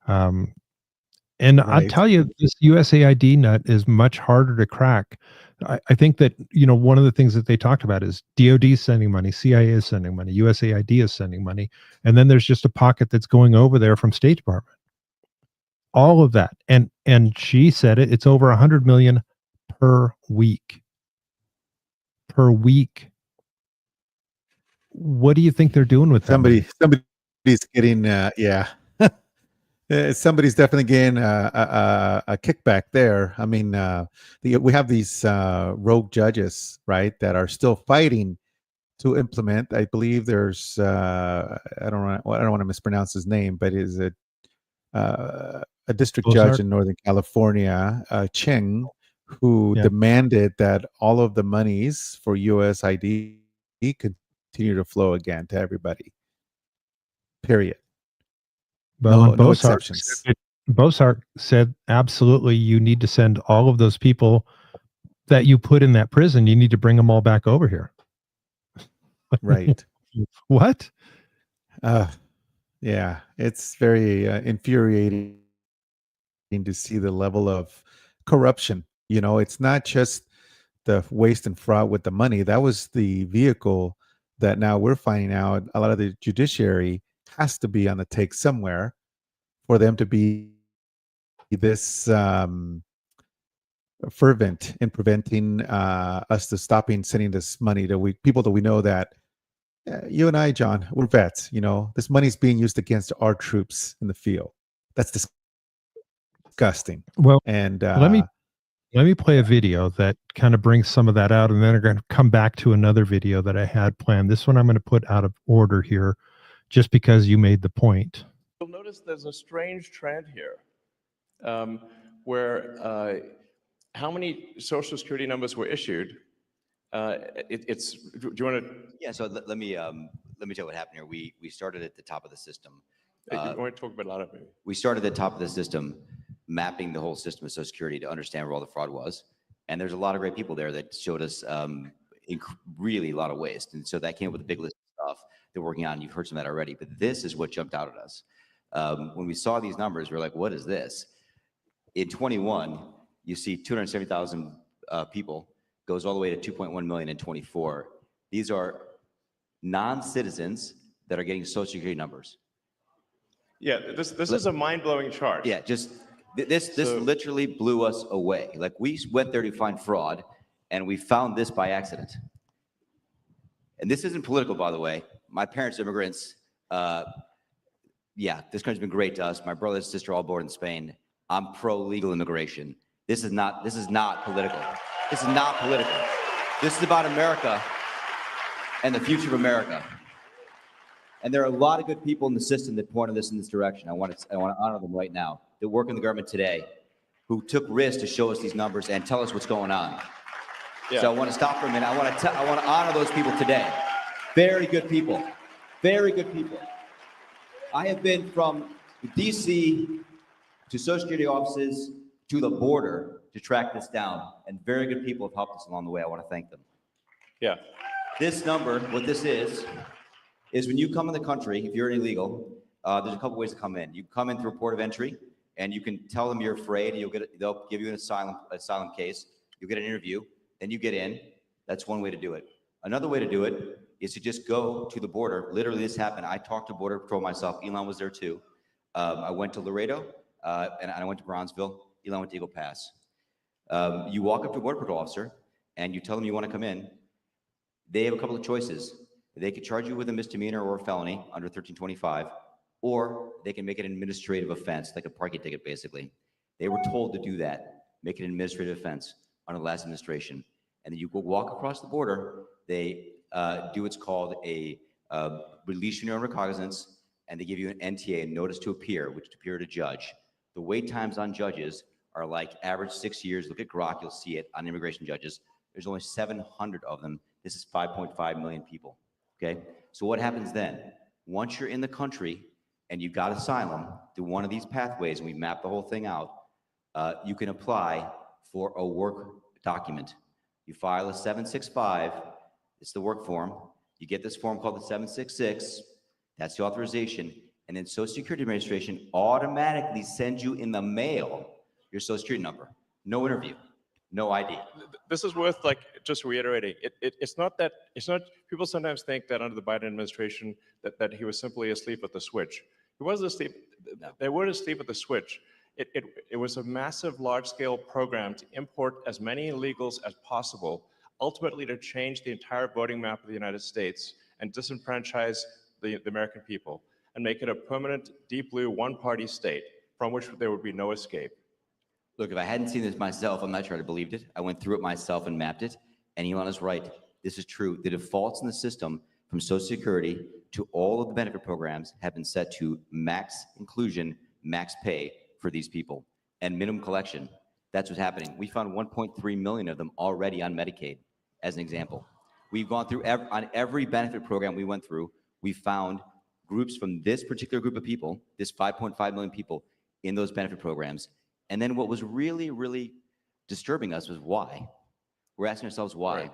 And I Right. tell you, this USAID nut is much harder to crack. I think that, one of the things that they talked about is DOD is sending money, CIA is sending money, USAID is sending money, and then there's just a pocket that's going over there from State Department. All of that. And she said it's over 100 million per week. Per week. What do you think they're doing with that money? Somebody's getting somebody's definitely getting a kickback there. I mean, we have these rogue judges, right, that are still fighting to implement. I believe there's I don't want to mispronounce his name, but is it a district judge in Northern California, Cheng, who demanded that all of the monies for USAID continue to flow again to everybody. Period. Well, No exceptions. Bosark said, absolutely, you need to send all of those people that you put in that prison, you need to bring them all back over here. Right. What? Yeah, it's very infuriating to see the level of corruption. It's not just the waste and fraud with the money. That was the vehicle that now we're finding out a lot of the judiciary has to be on the take somewhere for them to be this fervent in preventing us to stopping sending this money to people that we know that you and I, John, we're vets. This money's being used against our troops in the field. That's disgusting. Well, and let me play a video that kind of brings some of that out, and then I'm going to come back to another video that I had planned. This one I'm going to put out of order here, just because you made the point. You'll notice there's a strange trend here, where how many Social Security numbers were issued. Do you want to? Yeah. So let me tell you what happened here. We started at the top of the system. You want to talk about a lot of it. We started at the top of the system, mapping the whole system of Social Security to understand where all the fraud was. And there's a lot of great people there that showed us really a lot of waste. And so that came up with a big list of stuff they're working on. You've heard some of that already, but this is what jumped out at us. When we saw these numbers, we were like, what is this? In 21, you see 270,000 people, goes all the way to 2.1 million in 24. These are non-citizens that are getting Social Security numbers. Yeah, this is a mind-blowing chart. Yeah, just this literally blew us away. Like, we went there to find fraud, and we found this by accident. And this isn't political, by the way. My parents are immigrants. Yeah, this country's been great to us. My brother and sister all born in Spain. I'm pro-legal immigration. This is not political. This is not political. This is about America and the future of America. And there are a lot of good people in the system that pointed us in this direction. I want to honor them right now, that work in the government today, who took risks to show us these numbers and tell us what's going on. Yeah. So I want to stop for a minute. I want to honor those people today. Very good people. Very good people. I have been from DC to Social Security offices to the border to track this down, and very good people have helped us along the way. I want to thank them. Yeah. This number, what this is when you come in the country, if you're illegal, there's a couple ways to come in. You come in through a port of entry, and you can tell them you're afraid, and they'll give you an asylum case. You'll get an interview, then you get in. That's one way to do it. Another way to do it is to just go to the border. Literally, this happened. I talked to Border Patrol myself. Elon was there too. I went to Laredo, and I went to Bronzeville. Elon went to Eagle Pass. You walk up to a Border Patrol officer, and you tell them you want to come in. They have a couple of choices. They could charge you with a misdemeanor or a felony under 1325, or they can make it an administrative offense, like a parking ticket, basically. They were told to do that, make it an administrative offense under the last administration. And then you go walk across the border. They do what's called a release your own recognizance, and they give you an NTA, a notice to appear, which to appear to judge. The wait times on judges are like average 6 years. Look at Grok, you'll see it on immigration judges. There's only 700 of them. This is 5.5 million people, okay? So what happens then? Once you're in the country and you got asylum through one of these pathways, and we map the whole thing out, you can apply for a work document. You file a 765, it's the work form. You get this form called the 766, that's the authorization, and then Social Security Administration automatically sends you in the mail your Social Security number. No interview, no ID. This is worth just reiterating. It's not people sometimes think that under the Biden administration that he was simply asleep at the switch. He wasn't asleep. No. They weren't asleep at the switch. It was a massive, large-scale program to import as many illegals as possible, ultimately to change the entire voting map of the United States and disenfranchise the American people and make it a permanent, deep blue, one-party state from which there would be no escape. Look, if I hadn't seen this myself, I'm not sure I'd have believed it. I went through it myself and mapped it, and Elon is right. This is true. The defaults in the system from Social Security to all of the benefit programs have been set to max inclusion, max pay for these people, and minimum collection. That's what's happening. We found 1.3 million of them already on Medicaid, as an example. We've gone through on every benefit program we went through, we found groups from this particular group of people, this 5.5 million people in those benefit programs. And then what was really, really disturbing us was why. We're asking ourselves why. Right.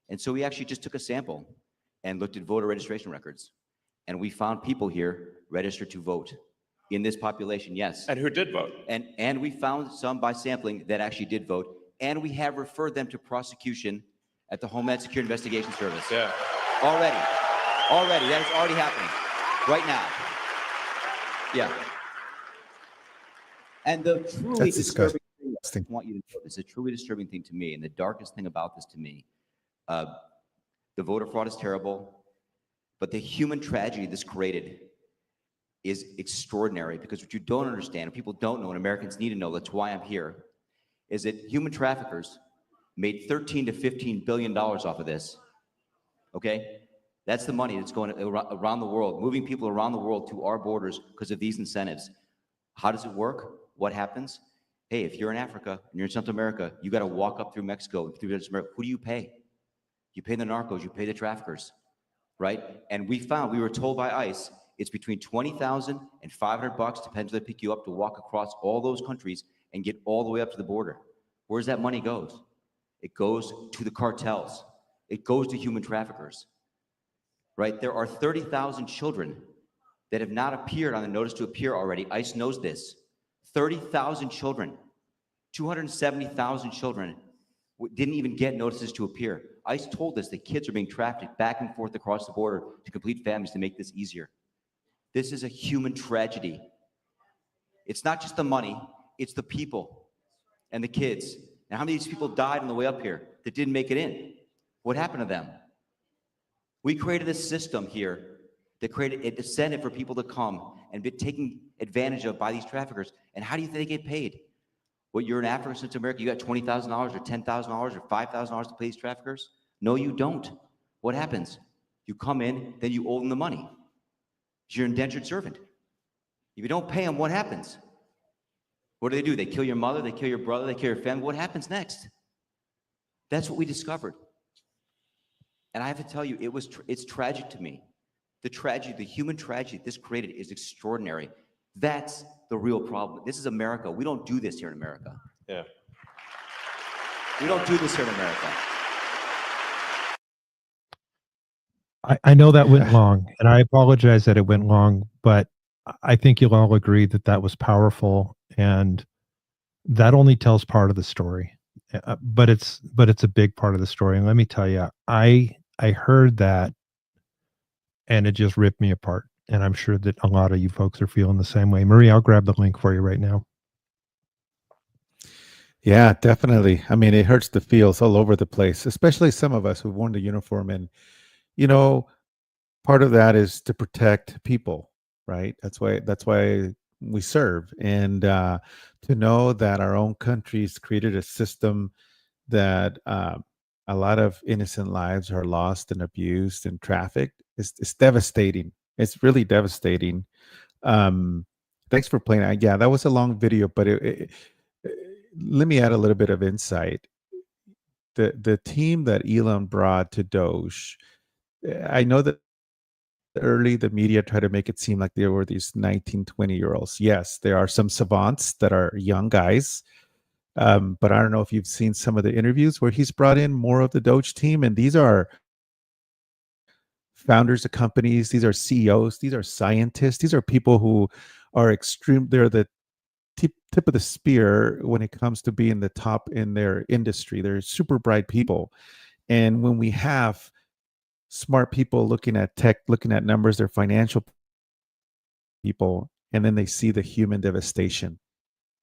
And so we actually just took a sample and looked at voter registration records. And we found people here registered to vote in this population, yes. And who did vote? And we found some by sampling that actually did vote. And we have referred them to prosecution at the Homeland Security Investigation Service. Yeah. Already, that is already happening right now. Yeah. And the truly disturbing thing, I want you to know, this is a truly disturbing thing to me, and the darkest thing about this to me, the voter fraud is terrible, but the human tragedy this created is extraordinary, because what you don't understand, and people don't know, and Americans need to know, that's why I'm here, is that human traffickers made $13 to $15 billion off of this, okay? That's the money that's going around the world, moving people around the world to our borders because of these incentives. How does it work? What happens? Hey, if you're in Africa and you're in Central America, you got to walk up through Mexico, through Central America. Who do you pay? You pay the narcos, you pay the traffickers, right? And we were told by ICE, it's between $20,000 and $500, depends where they pick you up, to walk across all those countries and get all the way up to the border. Where's that money goes? It goes to the cartels. It goes to human traffickers, right? There are 30,000 children that have not appeared on the notice to appear already. ICE knows this. 30,000 children, 270,000 children didn't even get notices to appear. ICE told us that kids are being trafficked back and forth across the border to complete families to make this easier. This is a human tragedy. It's not just the money, it's the people and the kids. And how many of these people died on the way up here that didn't make it in? What happened to them? We created a system here that created an incentive for people to come and be taken advantage of by these traffickers. And how do you think they get paid? Well, you're in Africa, Central America, you got $20,000 or $10,000 or $5,000 to pay these traffickers? No, you don't. What happens? You come in, then you owe them the money. You're an indentured servant. If you don't pay them, what happens? What do? They kill your mother, they kill your brother, they kill your family. What happens next? That's what we discovered. And I have to tell you, it's tragic to me. The tragedy, the human tragedy this created is extraordinary. That's the real problem. This is America. We don't do this here in America. Yeah. We don't do this here in America. I know that went long, and I apologize that it went long, but I think you'll all agree that that was powerful, and that only tells part of the story. But it's a big part of the story. And let me tell you, I heard that, and it just ripped me apart. And I'm sure that a lot of you folks are feeling the same way. Marie, I'll grab the link for you right now. Yeah, definitely. I mean, it hurts the feels all over the place, especially some of us who've worn the uniform. And, you know, part of that is to protect people, right? That's why we serve. And to know that our own country's created a system that a lot of innocent lives are lost and abused and trafficked, it's devastating. It's really devastating. Thanks for playing. Yeah, that was a long video, but let me add a little bit of insight. The team that Elon brought to Doge, I know that early the media tried to make it seem like they were these 19, 20-year-olds. Yes, there are some savants that are young guys. But I don't know if you've seen some of the interviews where he's brought in more of the Doge team, and these are founders of companies, these are CEOs, these are scientists, these are people who are they're the tip of the spear when it comes to being the top in their industry. They're super bright people. And when we have smart people looking at tech, looking at numbers, they're financial people, and then they see the human devastation.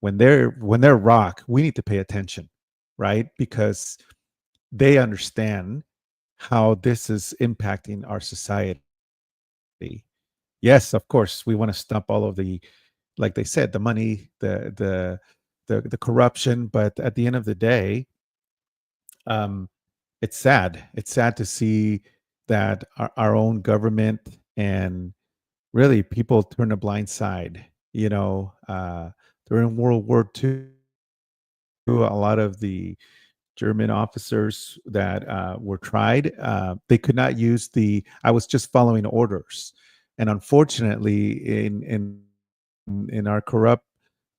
When they're rock, we need to pay attention, right? Because they understand how this is impacting our society. Yes, of course, we want to stop all of the, like they said, the money, the corruption, but at the end of the day, it's sad. It's sad to see that our own government and really people turn a blind side. You know, during World War II, a lot of the German officers that were tried, they could not use I was just following orders. And unfortunately, in our corrupt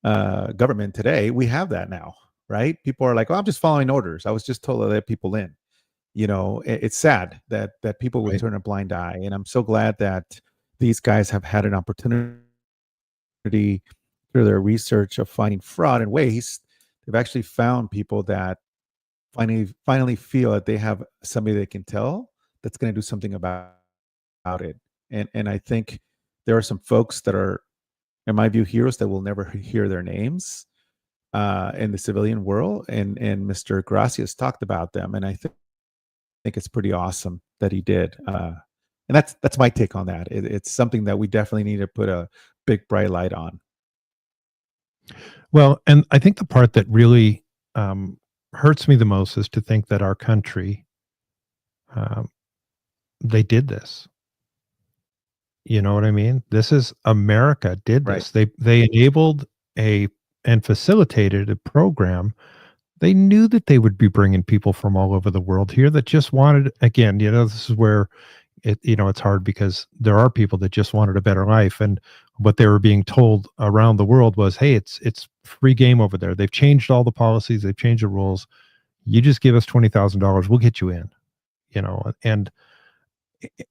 government today, we have that now, right? People are like, "Oh, I'm just following orders. I was just told to let people in." You know, it's sad that people would turn a blind eye. And I'm so glad that these guys have had an opportunity through their research of finding fraud and waste. They've actually found people that finally feel that they have somebody they can tell that's going to do something about it. And I think there are some folks that are, in my view, heroes that will never hear their names in the civilian world. And Mr. Gracias talked about them, and I think it's pretty awesome that he did. And that's my take on that. It's something that we definitely need to put a big bright light on. Well, and I think the part that really hurts me the most is to think that our country, they did this. You know what I mean? This is America did this. Right. They enabled and facilitated a program. They knew that they would be bringing people from all over the world here that just wanted, again, you know, this is where it's hard because there are people that just wanted a better life. And what they were being told around the world was, hey, it's free game over there. They've changed all the policies. They've changed the rules. You just give us $20,000. We'll get you in, you know, and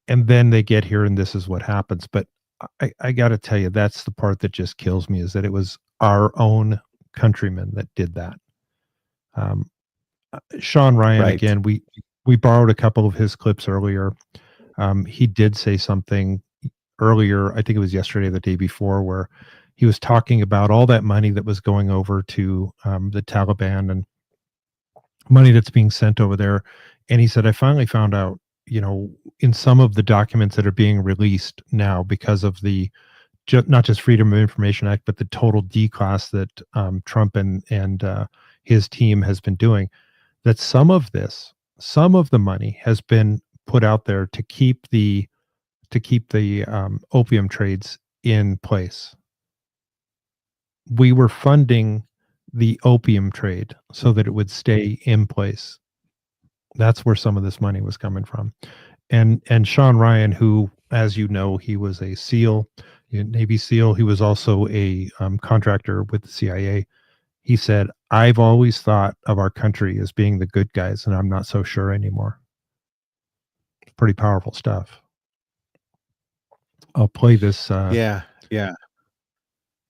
then they get here and this is what happens. But I got to tell you, that's the part that just kills me, is that it was our own countrymen that did that. Sean Ryan, again, we borrowed a couple of his clips earlier. He did say something earlier, I think it was yesterday or the day before, where he was talking about all that money that was going over to the Taliban and money that's being sent over there. And he said, I finally found out, you know, in some of the documents that are being released now because of the not just Freedom of Information Act, but the total declass that Trump and his team has been doing, that some of the money has been put out there to keep the opium trades in place. We were funding the opium trade so that it would stay in place. That's where some of this money was coming from. And Sean Ryan, who, as you know, he was a SEAL, Navy SEAL. He was also a contractor with the CIA. He said, I've always thought of our country as being the good guys, and I'm not so sure anymore. Pretty powerful stuff. I'll play this. Yeah.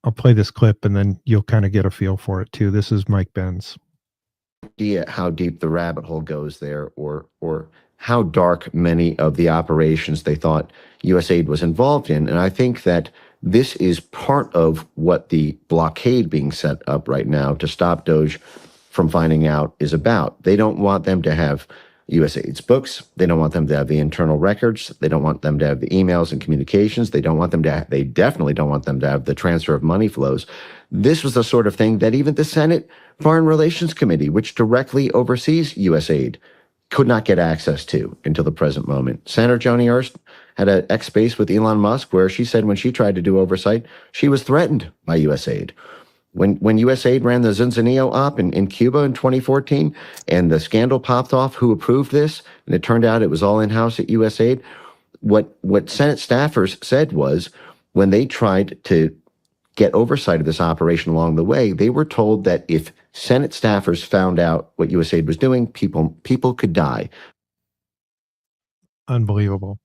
I'll play this clip, and then you'll kind of get a feel for it too. This is Mike Benz. Idea how deep the rabbit hole goes there, or how dark many of the operations they thought USAID was involved in. And I think that this is part of what the blockade being set up right now to stop DOGE from finding out is about. They don't want them to have USAID's books. They don't want them to have the internal records. They don't want them to have the emails and communications. They definitely don't want them to have the transfer of money flows. This was the sort of thing that even the Senate Foreign Relations Committee, which directly oversees USAID, could not get access to until the present moment. Senator Joni Ernst had an X-Space with Elon Musk where she said when she tried to do oversight, she was threatened by USAID. When USAID ran the Zunzanillo op in Cuba in 2014 and the scandal popped off, who approved this? And it turned out it was all in-house at USAID. What Senate staffers said was when they tried to get oversight of this operation along the way, they were told that if Senate staffers found out what USAID was doing, people could die. Unbelievable.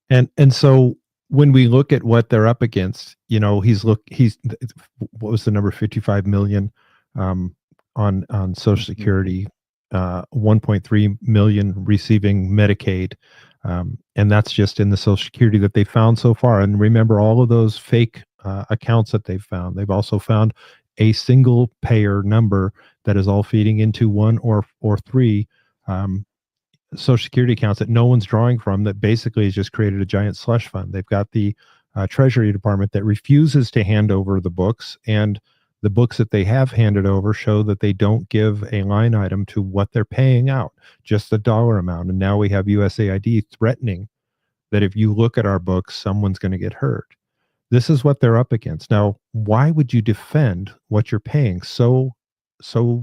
And so when we look at what they're up against, he's what was the number, 55 million on Social Security, 1.3 million receiving Medicaid. And that's just in the Social Security that they found so far. And remember all of those fake accounts that they've found. They've also found a single payer number that is all feeding into one or three Social Security accounts that no one's drawing from, that basically has just created a giant slush fund. They've got the Treasury Department that refuses to hand over the books, and the books that they have handed over show that they don't give a line item to what they're paying out, just the dollar amount. And now we have USAID threatening that if you look at our books, someone's going to get hurt. This is what they're up against. Now, why would you defend what you're paying so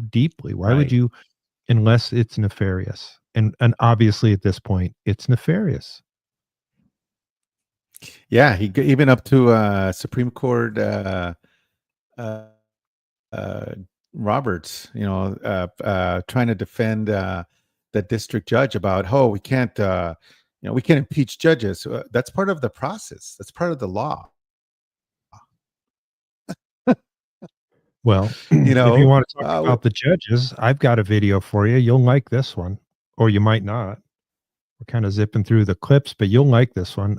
deeply? Why would you, unless it's nefarious? And obviously at this point, it's nefarious. Yeah, he even up to Supreme Court Roberts, trying to defend the district judge about, we can't impeach judges. That's part of the process. That's part of the law. Well, if you want to talk about the judges, I've got a video for you. You'll like this one, or you might not. We're kind of zipping through the clips, but you'll like this one.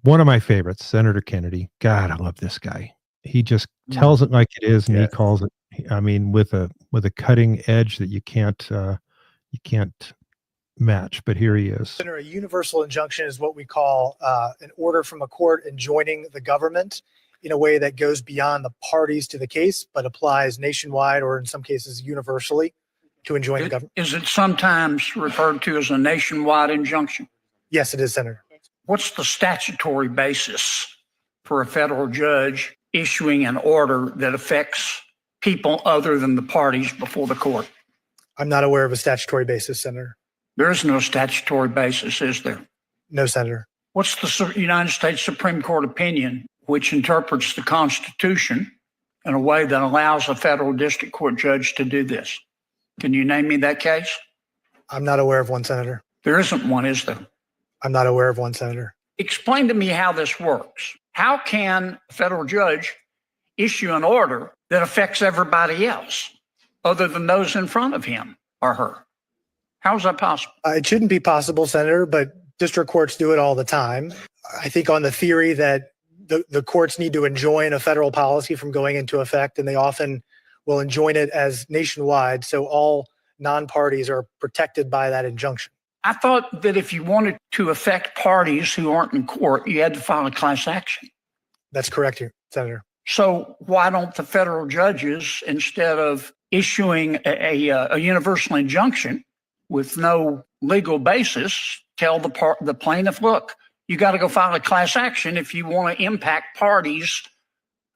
One of my favorites, Senator Kennedy. God, I love this guy. He just tells it like it is, and he calls it, with a cutting edge that you can't match. But here he is. Senator, a universal injunction is what we call an order from a court enjoining the government in a way that goes beyond the parties to the case, but applies nationwide or in some cases universally to enjoin the government. Is it sometimes referred to as a nationwide injunction? Yes, it is, Senator. What's the statutory basis for a federal judge issuing an order that affects people other than the parties before the court? I'm not aware of a statutory basis, Senator. There is no statutory basis, is there? No, Senator. What's the United States Supreme Court opinion which interprets the Constitution in a way that allows a federal district court judge to do this? Can you name me that case? I'm not aware of one, Senator. There isn't one, is there? I'm not aware of one, Senator. Explain to me how this works. How can a federal judge issue an order that affects everybody else other than those in front of him or her? How is that possible? It shouldn't be possible, Senator, but district courts do it all the time. I think on the theory that the courts need to enjoin a federal policy from going into effect, and they often will enjoin it as nationwide, so all non-parties are protected by that injunction. I thought that if you wanted to affect parties who aren't in court, you had to file a class action. That's correct, Senator. So why don't the federal judges, instead of issuing a universal injunction with no legal basis, tell the plaintiff, look, you got to go file a class action if you want to impact parties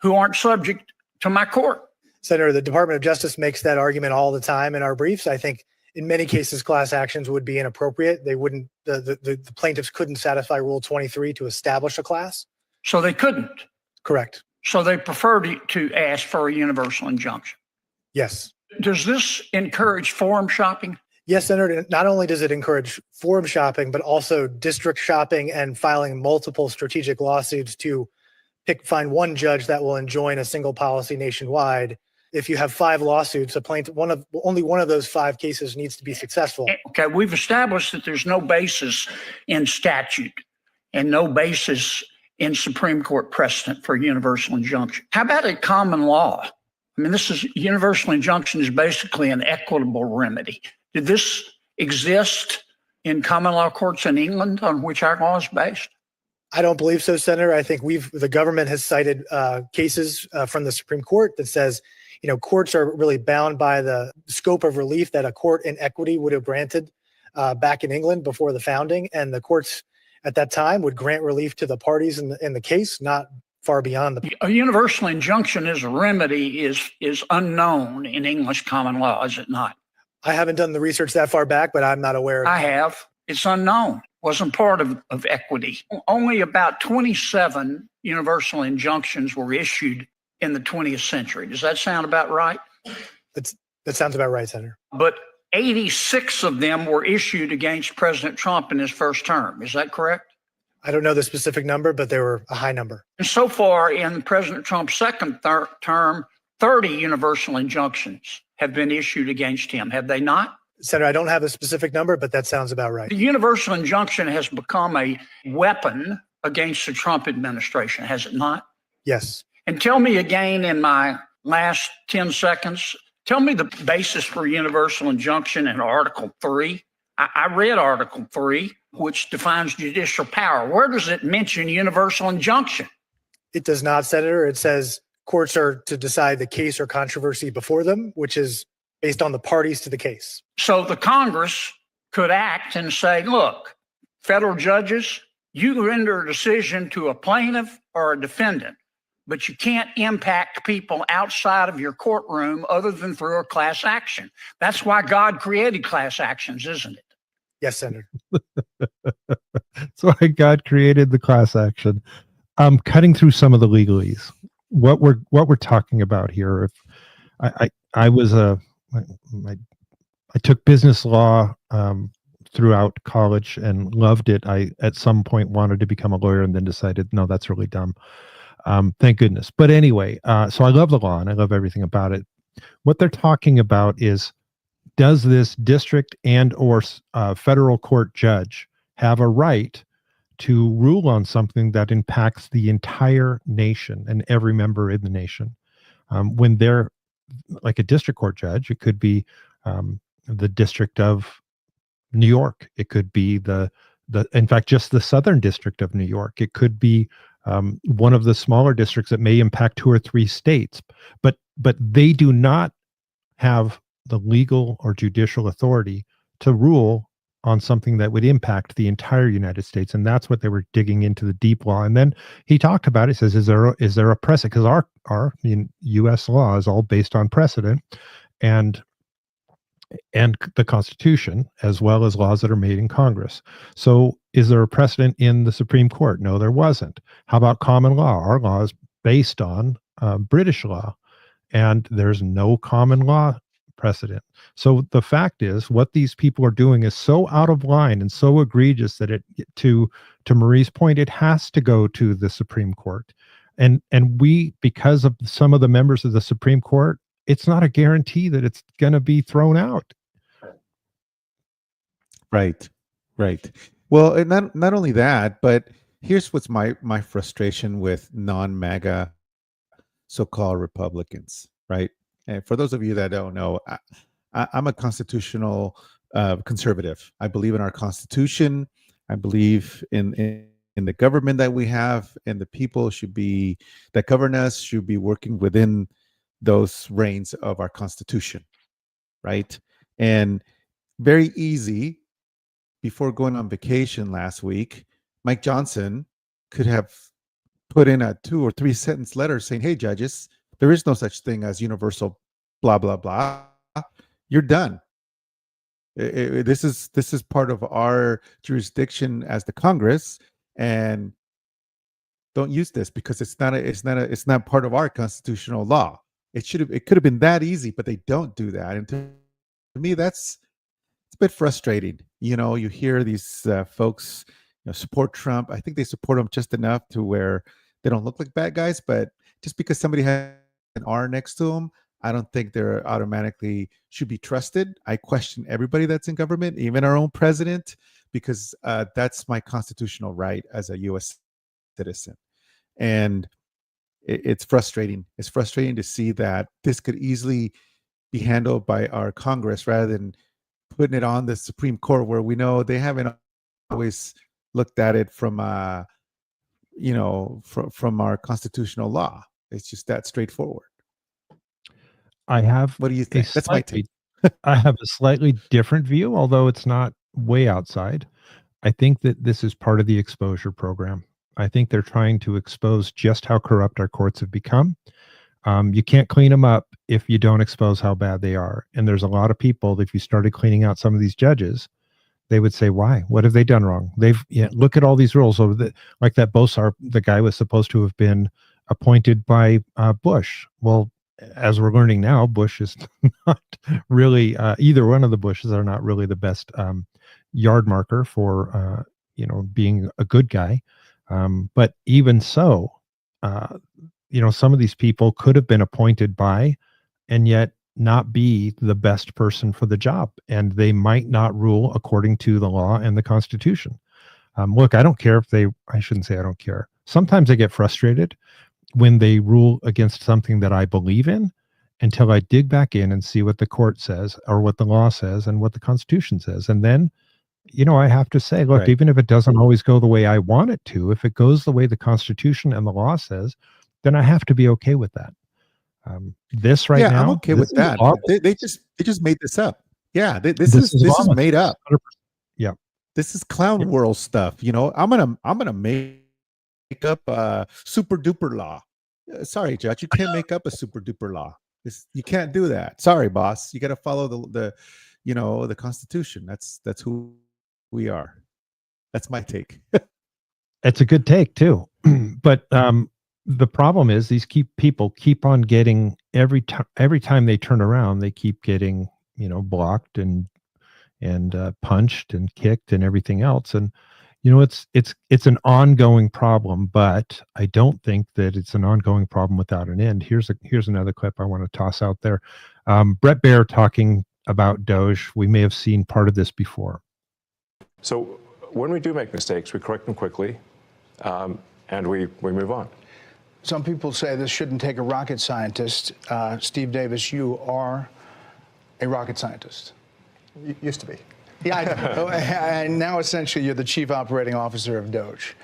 who aren't subject to my court? Senator, the Department of Justice makes that argument all the time in our briefs. I think in many cases, class actions would be inappropriate. They wouldn't, the plaintiffs couldn't satisfy Rule 23 to establish a class. So they couldn't? Correct. So they preferred to ask for a universal injunction? Yes. Does this encourage forum shopping? Yes, Senator. Not only does it encourage forum shopping, but also district shopping and filing multiple strategic lawsuits to find one judge that will enjoin a single policy nationwide. If you have 5 lawsuits, a plaintiff, only one of those 5 cases needs to be successful. Okay, we've established that there's no basis in statute and no basis in Supreme Court precedent for a universal injunction. How about a common law? Universal injunction is basically an equitable remedy. Did this exist in common law courts in England on which our law is based? I don't believe so, Senator. I think the government has cited cases from the Supreme Court that says, courts are really bound by the scope of relief that a court in equity would have granted back in England before the founding. And the courts at that time would grant relief to the parties in the case, not far beyond the. A universal injunction as a remedy is unknown in English common law, is it not? I haven't done the research that far back, but I'm not aware. I have. It's unknown. Wasn't part of equity. Only about 27 universal injunctions were issued in the 20th century. Does that sound about right? That sounds about right, Senator. But 86 of them were issued against President Trump in his first term. Is that correct? I don't know the specific number, but they were a high number. And so far in President Trump's second term, 30 universal injunctions have been issued against him. Have they not? Senator, I don't have a specific number, but that sounds about right. The universal injunction has become a weapon against the Trump administration, has it not? Yes. And tell me again in my last 10 seconds, tell me the basis for universal injunction in Article 3. I read Article 3, which defines judicial power. Where does it mention universal injunction? It does not, Senator. It says courts are to decide the case or controversy before them, which is based on the parties to the case. So the Congress could act and say, look, federal judges, you render a decision to a plaintiff or a defendant, but you can't impact people outside of your courtroom other than through a class action. That's why God created class actions, isn't it? Yes, Senator. That's why God created the class action. Cutting through some of the legalese. What we're talking about here. If I was I took business law throughout college and loved it. I at some point wanted to become a lawyer and then decided, no, that's really dumb. Thank goodness. But anyway, so I love the law and I love everything about it. What they're talking about is, does this district and or federal court judge have a right to rule on something that impacts the entire nation and every member in the nation? When they're like a district court judge, it could be the District of New York. It could be in fact, just the Southern District of New York. It could be one of the smaller districts that may impact 2 or 3 states, but they do not have the legal or judicial authority to rule on something that would impact the entire United States. And that's what they were digging into the deep law. And then he talked about it, says, is there a precedent? Because our U.S. law is all based on precedent and the Constitution, as well as laws that are made in Congress. So is there a precedent in the Supreme Court? No, there wasn't. How about common law? Our law is based on British law, and there's no common law precedent. So the fact is, what these people are doing is so out of line and so egregious that to Marie's point, it has to go to the Supreme Court. And we, because of some of the members of the Supreme Court, it's not a guarantee that it's going to be thrown out. Right. Well, and not only that, but here's what's my frustration with non-MAGA so-called Republicans, right? And for those of you that don't know, I'm a constitutional conservative. I believe in our Constitution. I believe in the government that we have, and the people that govern us should be working within those reins of our Constitution, right? And very easy, before going on vacation last week, Mike Johnson could have put in a 2 or 3 sentence letter saying, hey, judges, there is no such thing as universal blah, blah, blah. You're done. This is part of our jurisdiction as the Congress, and don't use this because it's not part of our constitutional law. It could have been that easy, but they don't do that. And to me, it's a bit frustrating. You hear these folks support Trump. I think they support him just enough to where they don't look like bad guys, but just because somebody has an R next to them, I don't think they're automatically should be trusted. I question everybody that's in government, even our own president, because that's my constitutional right as a U.S. citizen. And it's frustrating. It's frustrating to see that this could easily be handled by our Congress rather than putting it on the Supreme Court, where we know they haven't always looked at it from from our constitutional law. It's just that straightforward. What do you think? That's my take. I have a slightly different view, although it's not way outside. I think that this is part of the exposure program. I think they're trying to expose just how corrupt our courts have become. You can't clean them up if you don't expose how bad they are. And there's a lot of people, if you started cleaning out some of these judges, they would say, why? What have they done wrong? Look at all these rules. So like that Bosar, the guy was supposed to have been appointed by Bush. Well, as we're learning now, Bush is not really, either one of the Bushes are not really the best yard marker for, being a good guy. But even so, some of these people could have been appointed by, and yet not be the best person for the job. And they might not rule according to the law and the Constitution. Look, I don't care if I shouldn't say I don't care. Sometimes I get frustrated when they rule against something that I believe in until I dig back in and see what the court says or what the law says and what the Constitution says. And then, I have to say, look, Right. even if it doesn't always go the way I want it to, if it goes the way the Constitution and the law says, then I have to be okay with that. This right now, I'm okay with that. They just made this up. Yeah, this is made up. 100%. Yeah, this is clown world stuff. I'm gonna make up a super duper law. Sorry, Judge, you can't make up a super duper law. You can't do that. Sorry, boss. You got to follow the Constitution. That's who we are. That's my take. it's a good take too. But the problem is these people keep on getting every time they turn around, they keep getting blocked and punched and kicked and everything else. And it's an ongoing problem, but I don't think that it's an ongoing problem without an end. Here's another clip I want to toss out there. Brett Baer talking about DOGE. We may have seen part of this before. So when we do make mistakes, we correct them quickly, and we move on. Some people say this shouldn't take a rocket scientist. Steve Davis, you are a rocket scientist. Used to be. Yeah, and now essentially you're the chief operating officer of DOGE,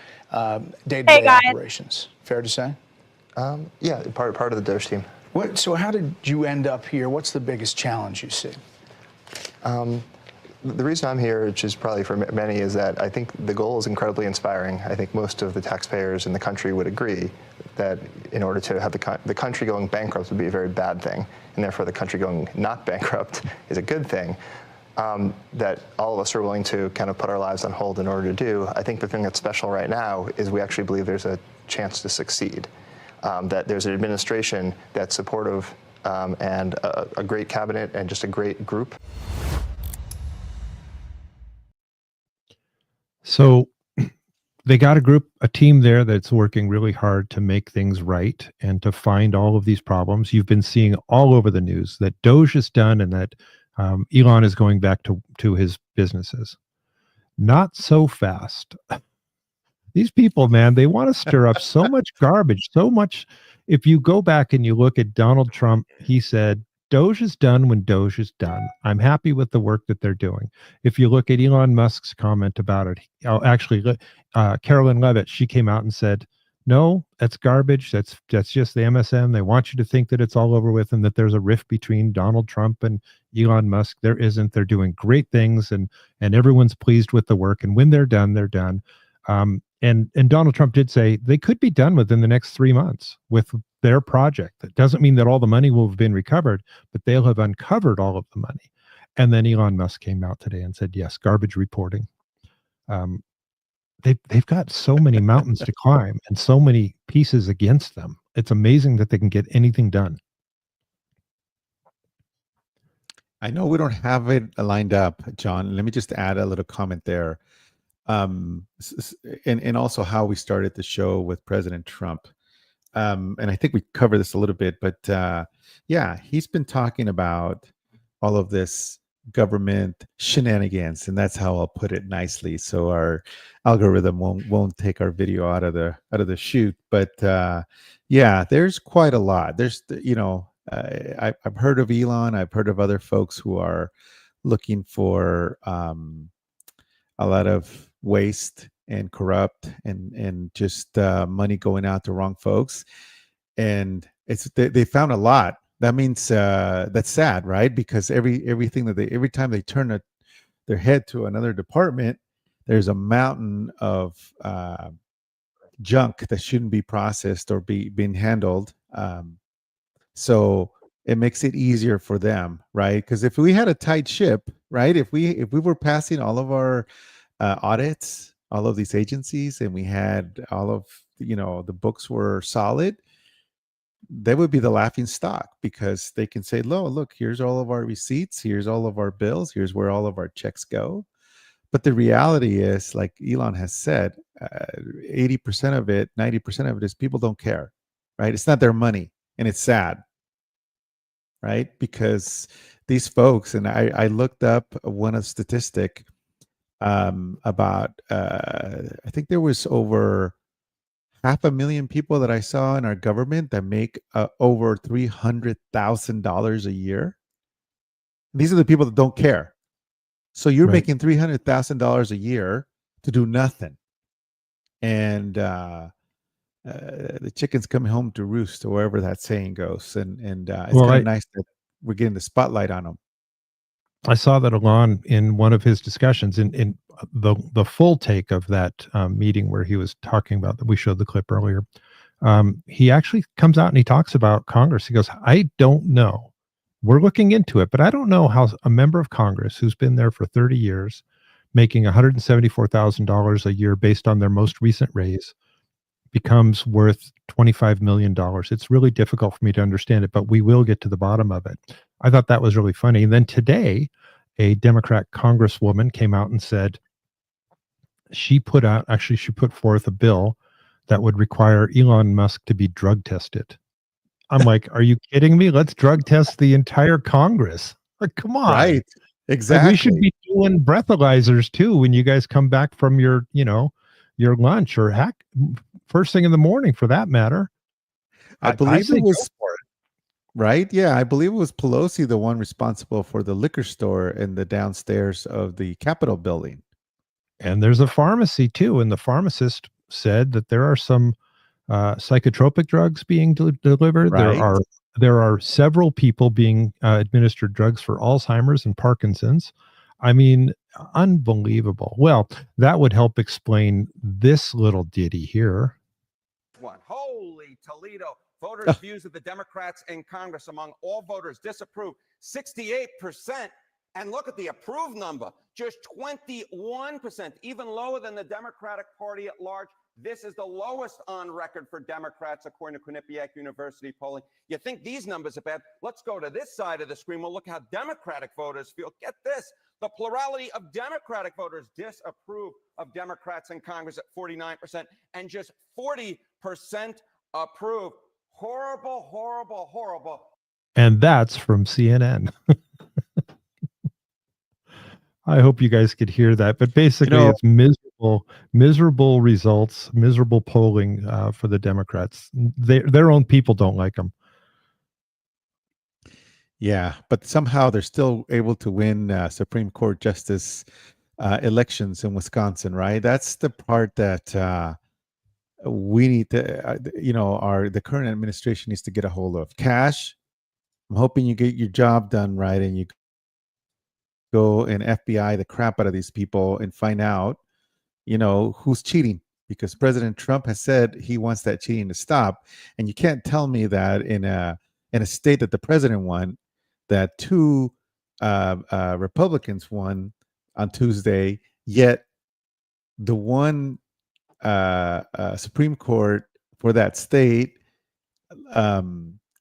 day-to-day operations. Fair to say? Yeah, part of the DOGE team. So how did you end up here? What's the biggest challenge you see? The reason I'm here, which is probably for many, is that I think the goal is incredibly inspiring. I think most of the taxpayers in the country would agree that in order to have the country going bankrupt would be a very bad thing, and therefore the country going not bankrupt is a good thing. That all of us are willing to kind of put our lives on hold in order to do. I think the thing that's special right now is we actually believe there's a chance to succeed. That there's an administration that's supportive and a great cabinet and just a great group. So they got a team there that's working really hard to make things right and to find all of these problems. You've been seeing all over the news that DOGE is done and that Elon is going back to his businesses. Not so fast. These people, man, they want to stir up so much garbage, so much. If you go back and you look at Donald Trump, he said, DOGE is done when DOGE is done. I'm happy with the work that they're doing. If you look at Elon Musk's comment about it, actually, Carolyn Levitt, she came out and said, no, that's garbage. That's just the MSM. They want you to think that it's all over with and that there's a rift between Donald Trump and Elon Musk. There isn't. They're doing great things and everyone's pleased with the work. And when they're done, they're done. And Donald Trump did say they could be done within the next 3 months with their project. That doesn't mean that all the money will have been recovered, but they'll have uncovered all of the money. And then Elon Musk came out today and said, yes, garbage reporting. They've got so many mountains to climb and so many pieces against them. It's amazing that they can get anything done. I know we don't have it lined up, John. Let me just add a little comment there. And also how we started the show with President Trump. And I think we covered this a little bit, but yeah, he's been talking about all of this government shenanigans, and that's how I'll put it nicely. So our algorithm won't take our video out of the shoot. But yeah, there's quite a lot. There's I've heard of Elon. I've heard of other folks who are looking for a lot of waste and corrupt and just money going out to wrong folks. And they found a lot. That means that's sad, right? Because every time they turn their head to another department, there's a mountain of junk that shouldn't be processed or being handled. So it makes it easier for them, right? Because if we had a tight ship, right? If we were passing all of our audits, all of these agencies, and we had all of the books were solid, they would be the laughing stock, because they can say, look, here's all of our receipts, here's all of our bills, here's where all of our checks go. But the reality is, like Elon has said, 80% of it, 90% of it is people don't care, right? It's not their money, and it's sad, right? Because these folks, and I looked up one statistic about, I think there was over 500,000 people that I saw in our government that make over $300,000 a year. These are the people that don't care. So you're making $300,000 a year to do nothing, and the chicken's coming home to roost, or wherever that saying goes. And it's kind of nice that we're getting the spotlight on them. I saw that Elon in one of his discussions in the full take of that meeting where he was talking about that. We showed the clip earlier. He actually comes out and he talks about Congress. He goes, I don't know. We're looking into it, but I don't know how a member of Congress who's been there for 30 years, making $174,000 a year based on their most recent raise, becomes worth $25 million. It's really difficult for me to understand it, but we will get to the bottom of it. I thought that was really funny. And then today, a Democrat congresswoman came out and said she put forth a bill that would require Elon Musk to be drug tested. I'm like, are you kidding me? Let's drug test the entire Congress. Like, come on. Right. Exactly. Like, we should be doing breathalyzers too when you guys come back from your lunch, or first thing in the morning for that matter. I believe it was right. Yeah. I believe it was Pelosi, the one responsible for the liquor store in the downstairs of the Capitol building. And there's a pharmacy too. And the pharmacist said that there are some psychotropic drugs being delivered. Right. There are several people being administered drugs for Alzheimer's and Parkinson's. I mean, unbelievable. Well, that would help explain this little ditty here. Holy Toledo. Voters' views of the Democrats in Congress among all voters disapprove 68%. And look at the approved number, just 21%, even lower than the Democratic Party at large. This is the lowest on record for Democrats, according to Quinnipiac University polling. You think these numbers are bad? Let's go to this side of the screen. We'll look how Democratic voters feel. Get this. The plurality of Democratic voters disapprove of Democrats in Congress at 49%, and just 40% approve. Horrible, horrible, horrible. And that's from CNN. I hope you guys could hear that. But basically, it's miserable results, miserable polling for the Democrats. Their own people don't like them. Yeah, but somehow they're still able to win Supreme Court justice elections in Wisconsin, right? That's the part that we need to, the current administration needs to get a hold of. Cash, I'm hoping you get your job done right, and you go and FBI the crap out of these people and find out, who's cheating, because President Trump has said he wants that cheating to stop. And you can't tell me that in a state that the president won, that two Republicans won on Tuesday, yet the one Supreme Court for that state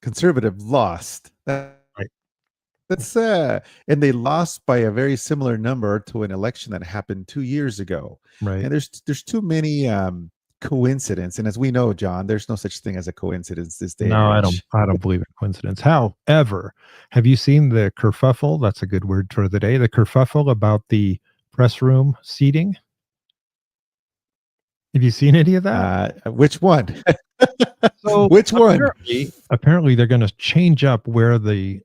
conservative lost. That's and they lost by a very similar number to an election that happened 2 years ago. Right. And there's too many coincidence. And as we know, John, there's no such thing as a coincidence this day. No, I don't believe in coincidence. However, have you seen the kerfuffle? That's a good word for the day. The kerfuffle about the press room seating. Have you seen any of that? Which one? So which one? Apparently, they're going to change up where the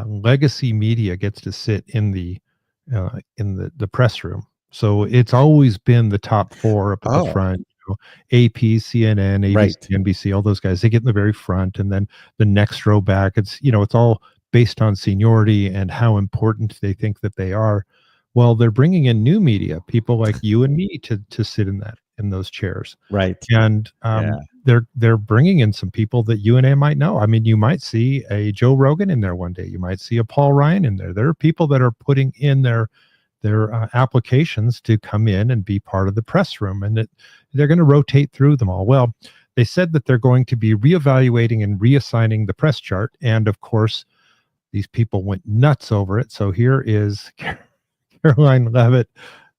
legacy media gets to sit in the press room. So it's always been the top four up at the front. AP, CNN, ABC, right. NBC, all those guys. They get in the very front, and then the next row back. It's it's all based on seniority and how important they think that they are. Well, they're bringing in new media, people like you and me, to sit in in those chairs. Right. And they're bringing in some people that you and I might know. I mean, you might see a Joe Rogan in there one day. You might see a Paul Ryan in there. There are people that are putting in their applications to come in and be part of the press room, and they're going to rotate through them all. Well, they said that they're going to be reevaluating and reassigning the press chart. And of course, these people went nuts over it. So here is Caroline Levitt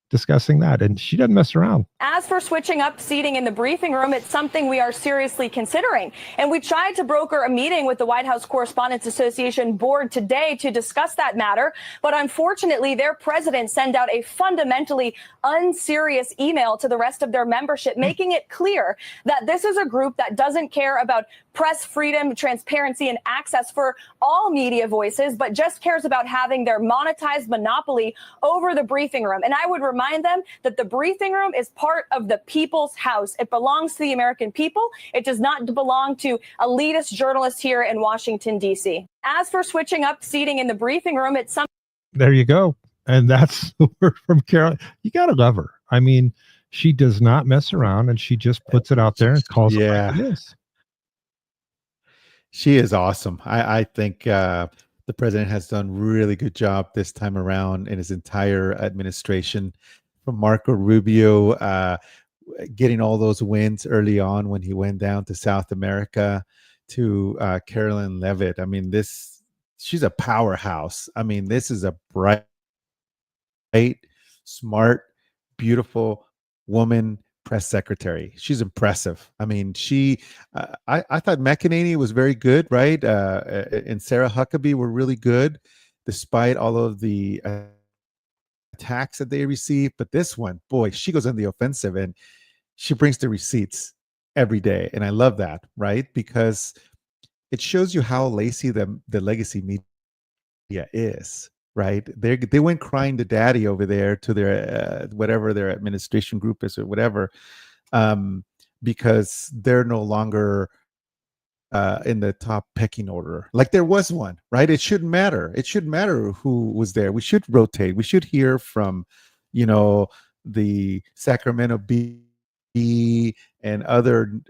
discussing that, and she doesn't mess around. As for switching up seating in the briefing room, it's something we are seriously considering. And we tried to broker a meeting with the White House Correspondents Association board today to discuss that matter. But unfortunately, their president sent out a fundamentally unserious email to the rest of their membership, making it clear that this is a group that doesn't care about press freedom, transparency, and access for all media voices, but just cares about having their monetized monopoly over the briefing room. And I would remind them that the briefing room is part of the people's house. It belongs to the American people. It does not belong to elitist journalists here in Washington, D.C. As for switching up seating in the briefing room, it's something. There you go. And that's the word from Caroline. You got to love her. I mean, she does not mess around, and she just puts it out there and calls it like it is. She is awesome. I think the president has done really good job this time around in his entire administration. From Marco Rubio getting all those wins early on when he went down to South America, to Caroline Levitt. I mean, she's a powerhouse. I mean, this is a bright, smart, beautiful woman press secretary. She's impressive. I mean, I thought McEnany was very good, right? And Sarah Huckabee were really good, despite all of the attacks that they received. But this one, boy, she goes on the offensive, and she brings the receipts every day. And I love that, right? Because it shows you how lazy the legacy media is, right? They went crying to daddy over there to their whatever their administration group is or whatever, because they're no longer in the top pecking order. Like there was one, right? It shouldn't matter. It shouldn't matter who was there. We should rotate. We should hear from, the Sacramento Bee and other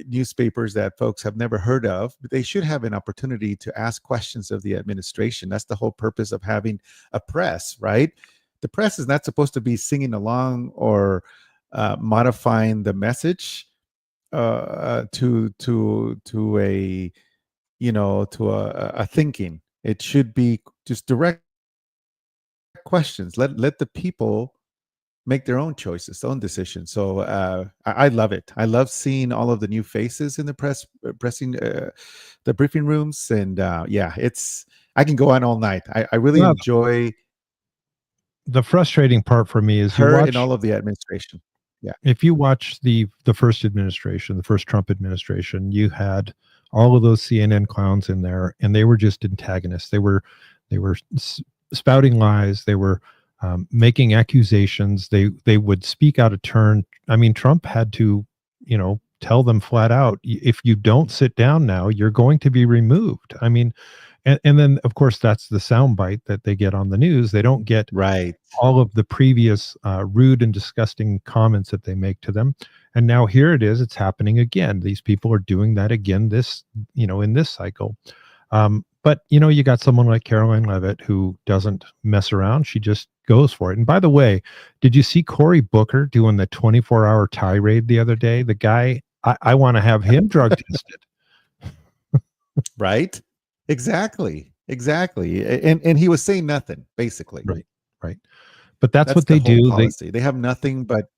newspapers that folks have never heard of. They should have an opportunity to ask questions of the administration. That's the whole purpose of having a press, right? The press is not supposed to be singing along or modifying the message to a thinking. It should be just direct questions. Let the people make their own choices, their own decisions. So I love it. I love seeing all of the new faces in the pressing the briefing rooms, and I can go on all night. I really enjoy. The frustrating part for me is her and all of the administration. Yeah. If you watch the first administration, the first Trump administration, you had all of those CNN clowns in there, and they were just antagonists. They were spouting lies. They were making accusations. They would speak out of turn. I mean, Trump had to, tell them flat out, if you don't sit down now, you're going to be removed. I mean, and then of course that's the soundbite that they get on the news. They don't get all of the previous rude and disgusting comments that they make to them. And now here it is. It's happening again. These people are doing that again. This, in this cycle. But you got someone like Caroline Levitt who doesn't mess around. She just goes for it. And by the way, did you see Cory Booker doing the 24-hour tirade the other day? The guy, I want to have him drug tested. Right? Exactly. And he was saying nothing, basically. Right. But that's what they do. They have nothing but.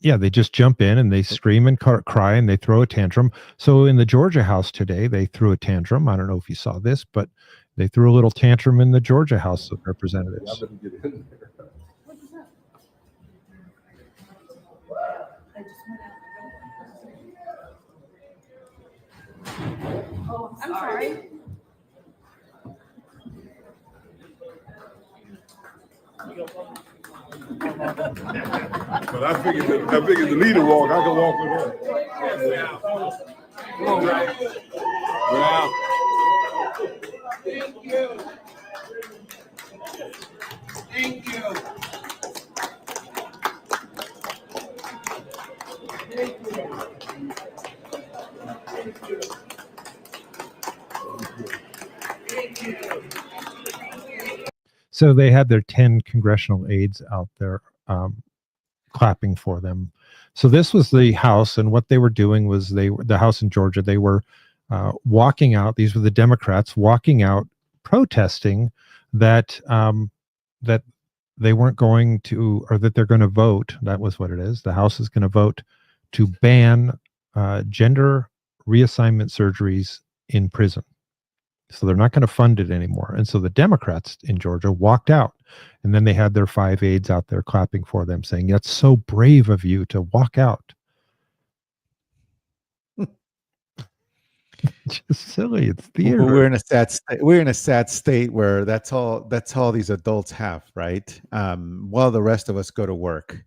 They just jump in and they scream and cry and they throw a tantrum. So in the Georgia House today, they threw a tantrum. I don't know if you saw this, but they threw a little tantrum in the Georgia House of Representatives. Oh, I'm sorry. But I figured the leader walk, I can walk with her. Come on, guys. Yeah. Thank you. Thank you. So they had their 10 congressional aides out there clapping for them. So this was the House, and what they were doing was the House in Georgia. They were walking out. These were the Democrats walking out, protesting that that they weren't going to, or that they're going to vote. That was what it is. The House is going to vote to ban gender reassignment surgeries in prison. So they're not going to fund it anymore. And so the Democrats in Georgia walked out, and then they had their 5 aides out there clapping for them, saying, "That's so brave of you to walk out." Just silly. It's theater. We're in a sad state. We're in a sad state where that's all these adults have, right? While the rest of us go to work.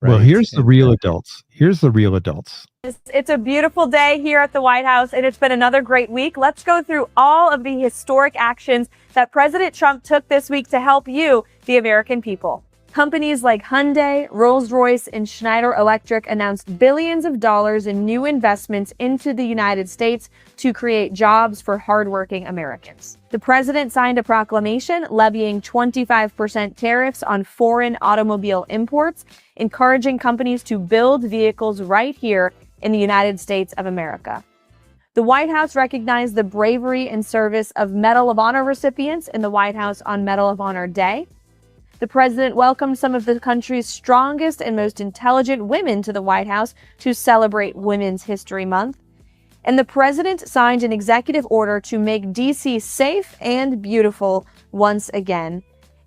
Well, right? here's the real adults. Here's the real adults. It's a beautiful day here at the White House, and it's been another great week. Let's go through all of the historic actions that President Trump took this week to help you, the American people. Companies like Hyundai, Rolls-Royce, and Schneider Electric announced billions of dollars in new investments into the United States to create jobs for hardworking Americans. The president signed a proclamation levying 25% tariffs on foreign automobile imports, encouraging companies to build vehicles right here in the United States of America. The White House recognized the bravery and service of Medal of Honor recipients in the White House on Medal of Honor Day. The president welcomed some of the country's strongest and most intelligent women to the White House to celebrate Women's History Month. And the president signed an executive order to make D.C. safe and beautiful once again.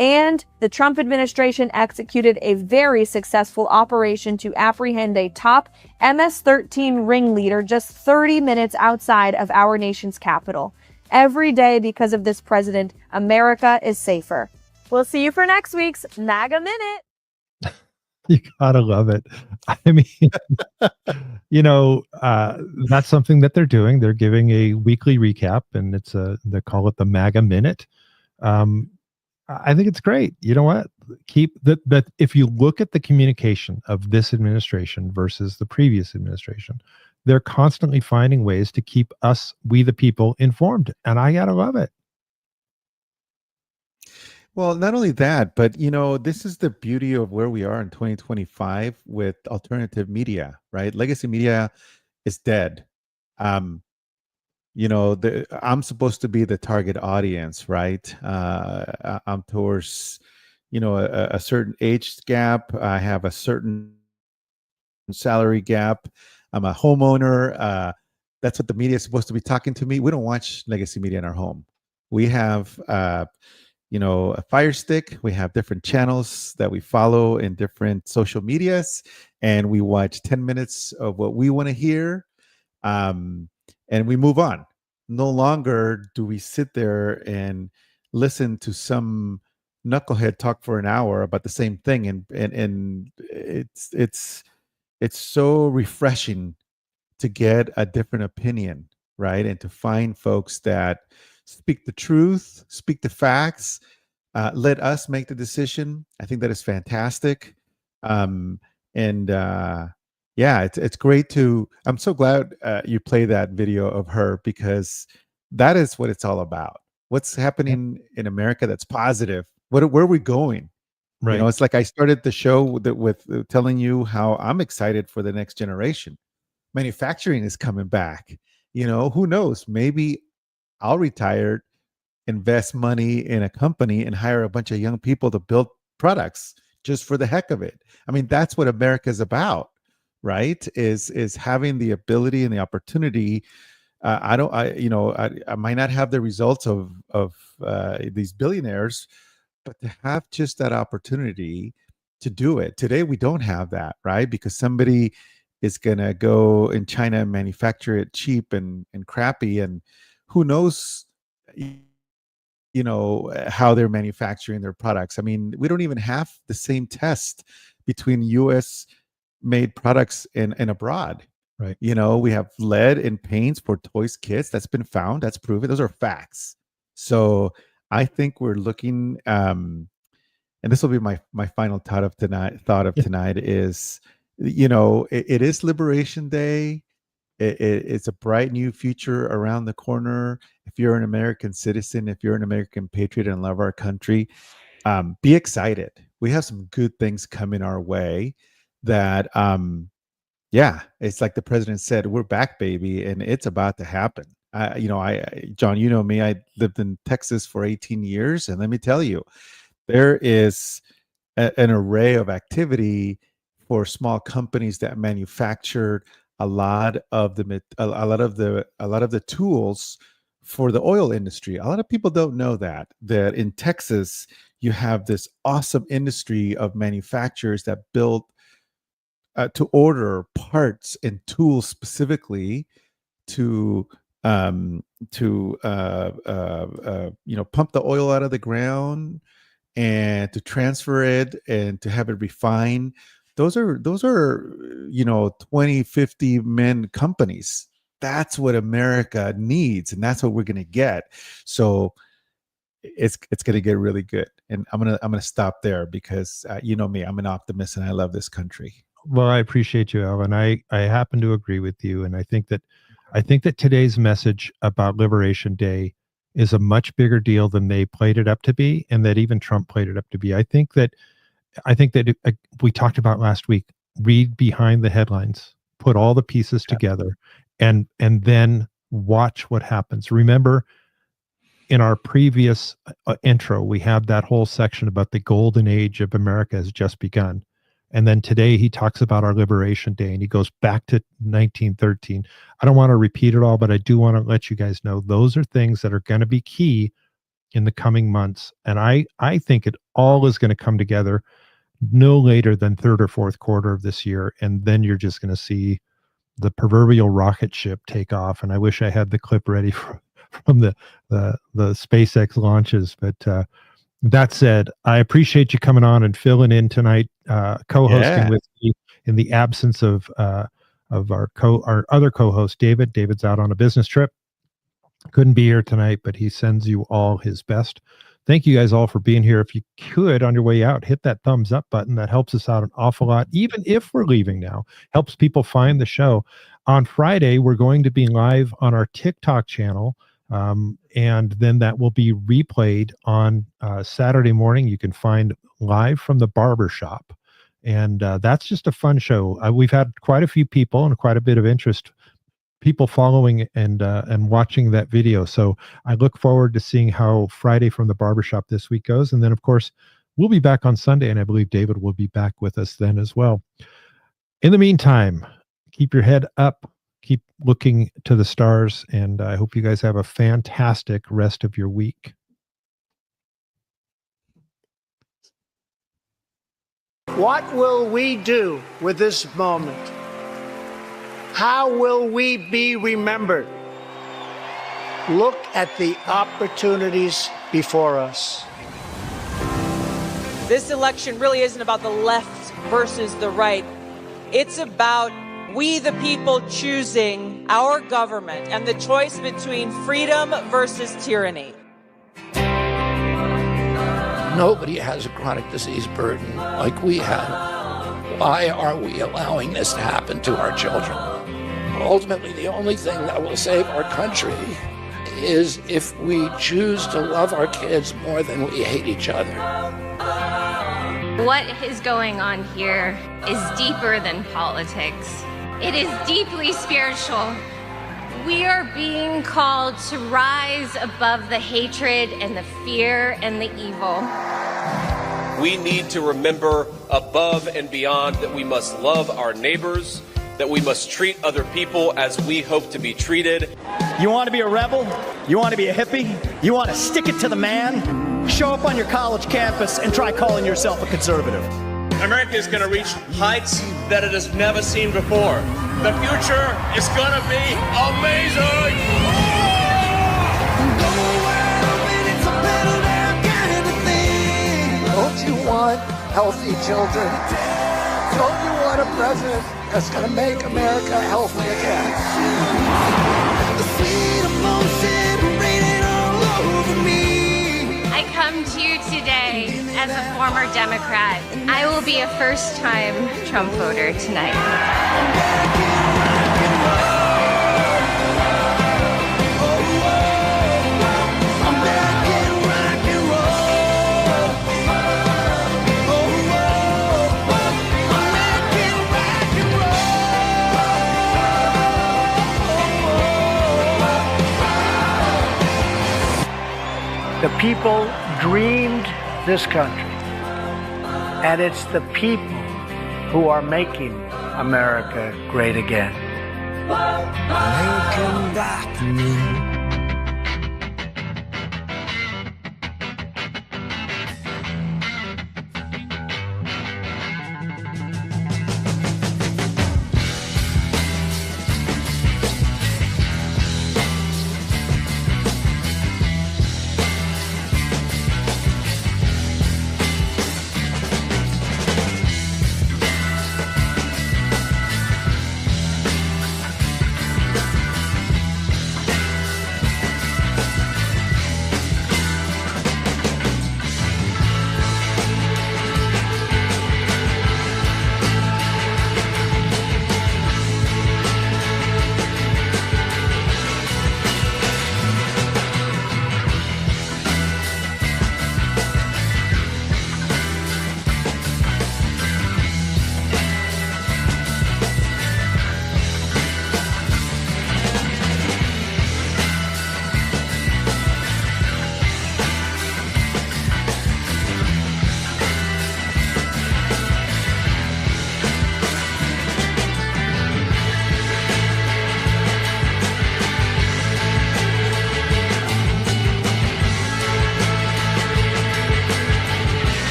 And the Trump administration executed a very successful operation to apprehend a top MS-13 ringleader just 30 minutes outside of our nation's capital. Every day, because of this president, America is safer. We'll see you for next week's MAGA Minute. You gotta love it. I mean, that's something that they're doing. They're giving a weekly recap, and they call it the MAGA Minute. I think it's great. You know what? Keep that. If you look at the communication of this administration versus the previous administration, they're constantly finding ways to keep us, we the people, informed, and I gotta love it. Well, not only that, but this is the beauty of where we are in 2025 with alternative media, right? Legacy media is dead. I'm supposed to be the target audience, right? I'm towards, a certain age gap. I have a certain salary gap. I'm a homeowner. That's what the media is supposed to be talking to me. We don't watch legacy media in our home. We have, a Fire Stick. We have different channels that we follow in different social medias, and we watch 10 minutes of what we want to hear, and we move on. No longer do we sit there and listen to some knucklehead talk for an hour about the same thing, and it's so refreshing to get a different opinion, right? And to find folks that speak the truth, speak the facts, let us make the decision. I think that is fantastic. It's great to, I'm so glad you play that video of her, because that is what it's all about. What's happening in America that's positive? Where are we going? Right. It's like I started the show with telling you how I'm excited for the next generation. Manufacturing is coming back. Who knows? Maybe I'll retire, invest money in a company, and hire a bunch of young people to build products just for the heck of it. I mean, that's what America is about, right? Is having the ability and the opportunity. I might not have the results of these billionaires, but to have just that opportunity to do it. Today, we don't have that, right? Because somebody is going to go in China and manufacture it cheap and crappy, and who knows, how they're manufacturing their products. I mean, we don't even have the same test between U.S. made products and abroad. Right. We have lead in paints for toys kits. That's been found. That's proven. Those are facts. So I think we're looking, and this will be my final thought of tonight is, it is Liberation Day. It's a bright new future around the corner. If you're an American citizen, if you're an American patriot and love our country, be excited. We have some good things coming our way that, yeah, it's like the president said, we're back, baby, and it's about to happen. John, you know me, I lived in Texas for 18 years, and let me tell you, there is an array of activity for small companies that manufactured a lot of the tools for the oil industry. A lot of people don't know that in Texas you have this awesome industry of manufacturers that build to order parts and tools specifically to pump the oil out of the ground and to transfer it and to have it refined. Those are 20, 50 men companies. That's what America needs, and that's what we're going to get. So it's going to get really good. And I'm going to stop there because you know me, I'm an optimist and I love this country. Well, I appreciate you, Alvin. I happen to agree with you, and I think that today's message about Liberation Day is a much bigger deal than they played it up to be, and that even Trump played it up to be. I think that we talked about last week. Read behind the headlines, put all the pieces together, and then watch what happens. Remember, in our previous intro, we had that whole section about the golden age of America has just begun. And then today he talks about our Liberation Day, and he goes back to 1913. I don't want to repeat it all, but I do want to let you guys know those are things that are going to be key in the coming months. And I think it all is going to come together no later than third or fourth quarter of this year. And then you're just going to see the proverbial rocket ship take off. And I wish I had the clip ready from the SpaceX launches. But that said, I appreciate you coming on and filling in tonight, co-hosting with me in the absence of our other co-host, David. David's out on a business trip. Couldn't be here tonight, but he sends you all his best. Thank you guys all for being here. If you could, on your way out, hit that thumbs up button. That helps us out an awful lot, even if we're leaving now. Helps people find the show. On Friday, we're going to be live on our TikTok channel. And then that will be replayed on Saturday morning. You can find live from the barber shop. And that's just a fun show. We've had quite a few people and quite a bit of interest, people following and watching that video. So I look forward to seeing how Friday from the barbershop this week goes. And then, of course, we'll be back on Sunday, and I believe David will be back with us then as well. In the meantime, keep your head up. Keep looking to the stars, and I hope you guys have a fantastic rest of your week. What will we do with this moment? How will we be remembered? Look at the opportunities before us. This election really isn't about the left versus the right. It's about we the people choosing our government and the choice between freedom versus tyranny. Nobody has a chronic disease burden like we have. Why are we allowing this to happen to our children? Ultimately, the only thing that will save our country is if we choose to love our kids more than we hate each other. What is going on here is deeper than politics. It is deeply spiritual. We are being called to rise above the hatred and the fear and the evil. We need to remember above and beyond that we must love our neighbors, that we must treat other people as we hope to be treated. You want to be a rebel? You want to be a hippie? You want to stick it to the man? Show up on your college campus and try calling yourself a conservative. America is going to reach heights that it has never seen before. The future is going to be amazing! Don't you want healthy children? Don't you want a president that's going to make America healthy again? I come to you today as a former Democrat. I will be a first-time Trump voter tonight. The people dreamed this country, and it's the people who are making America great again. Making that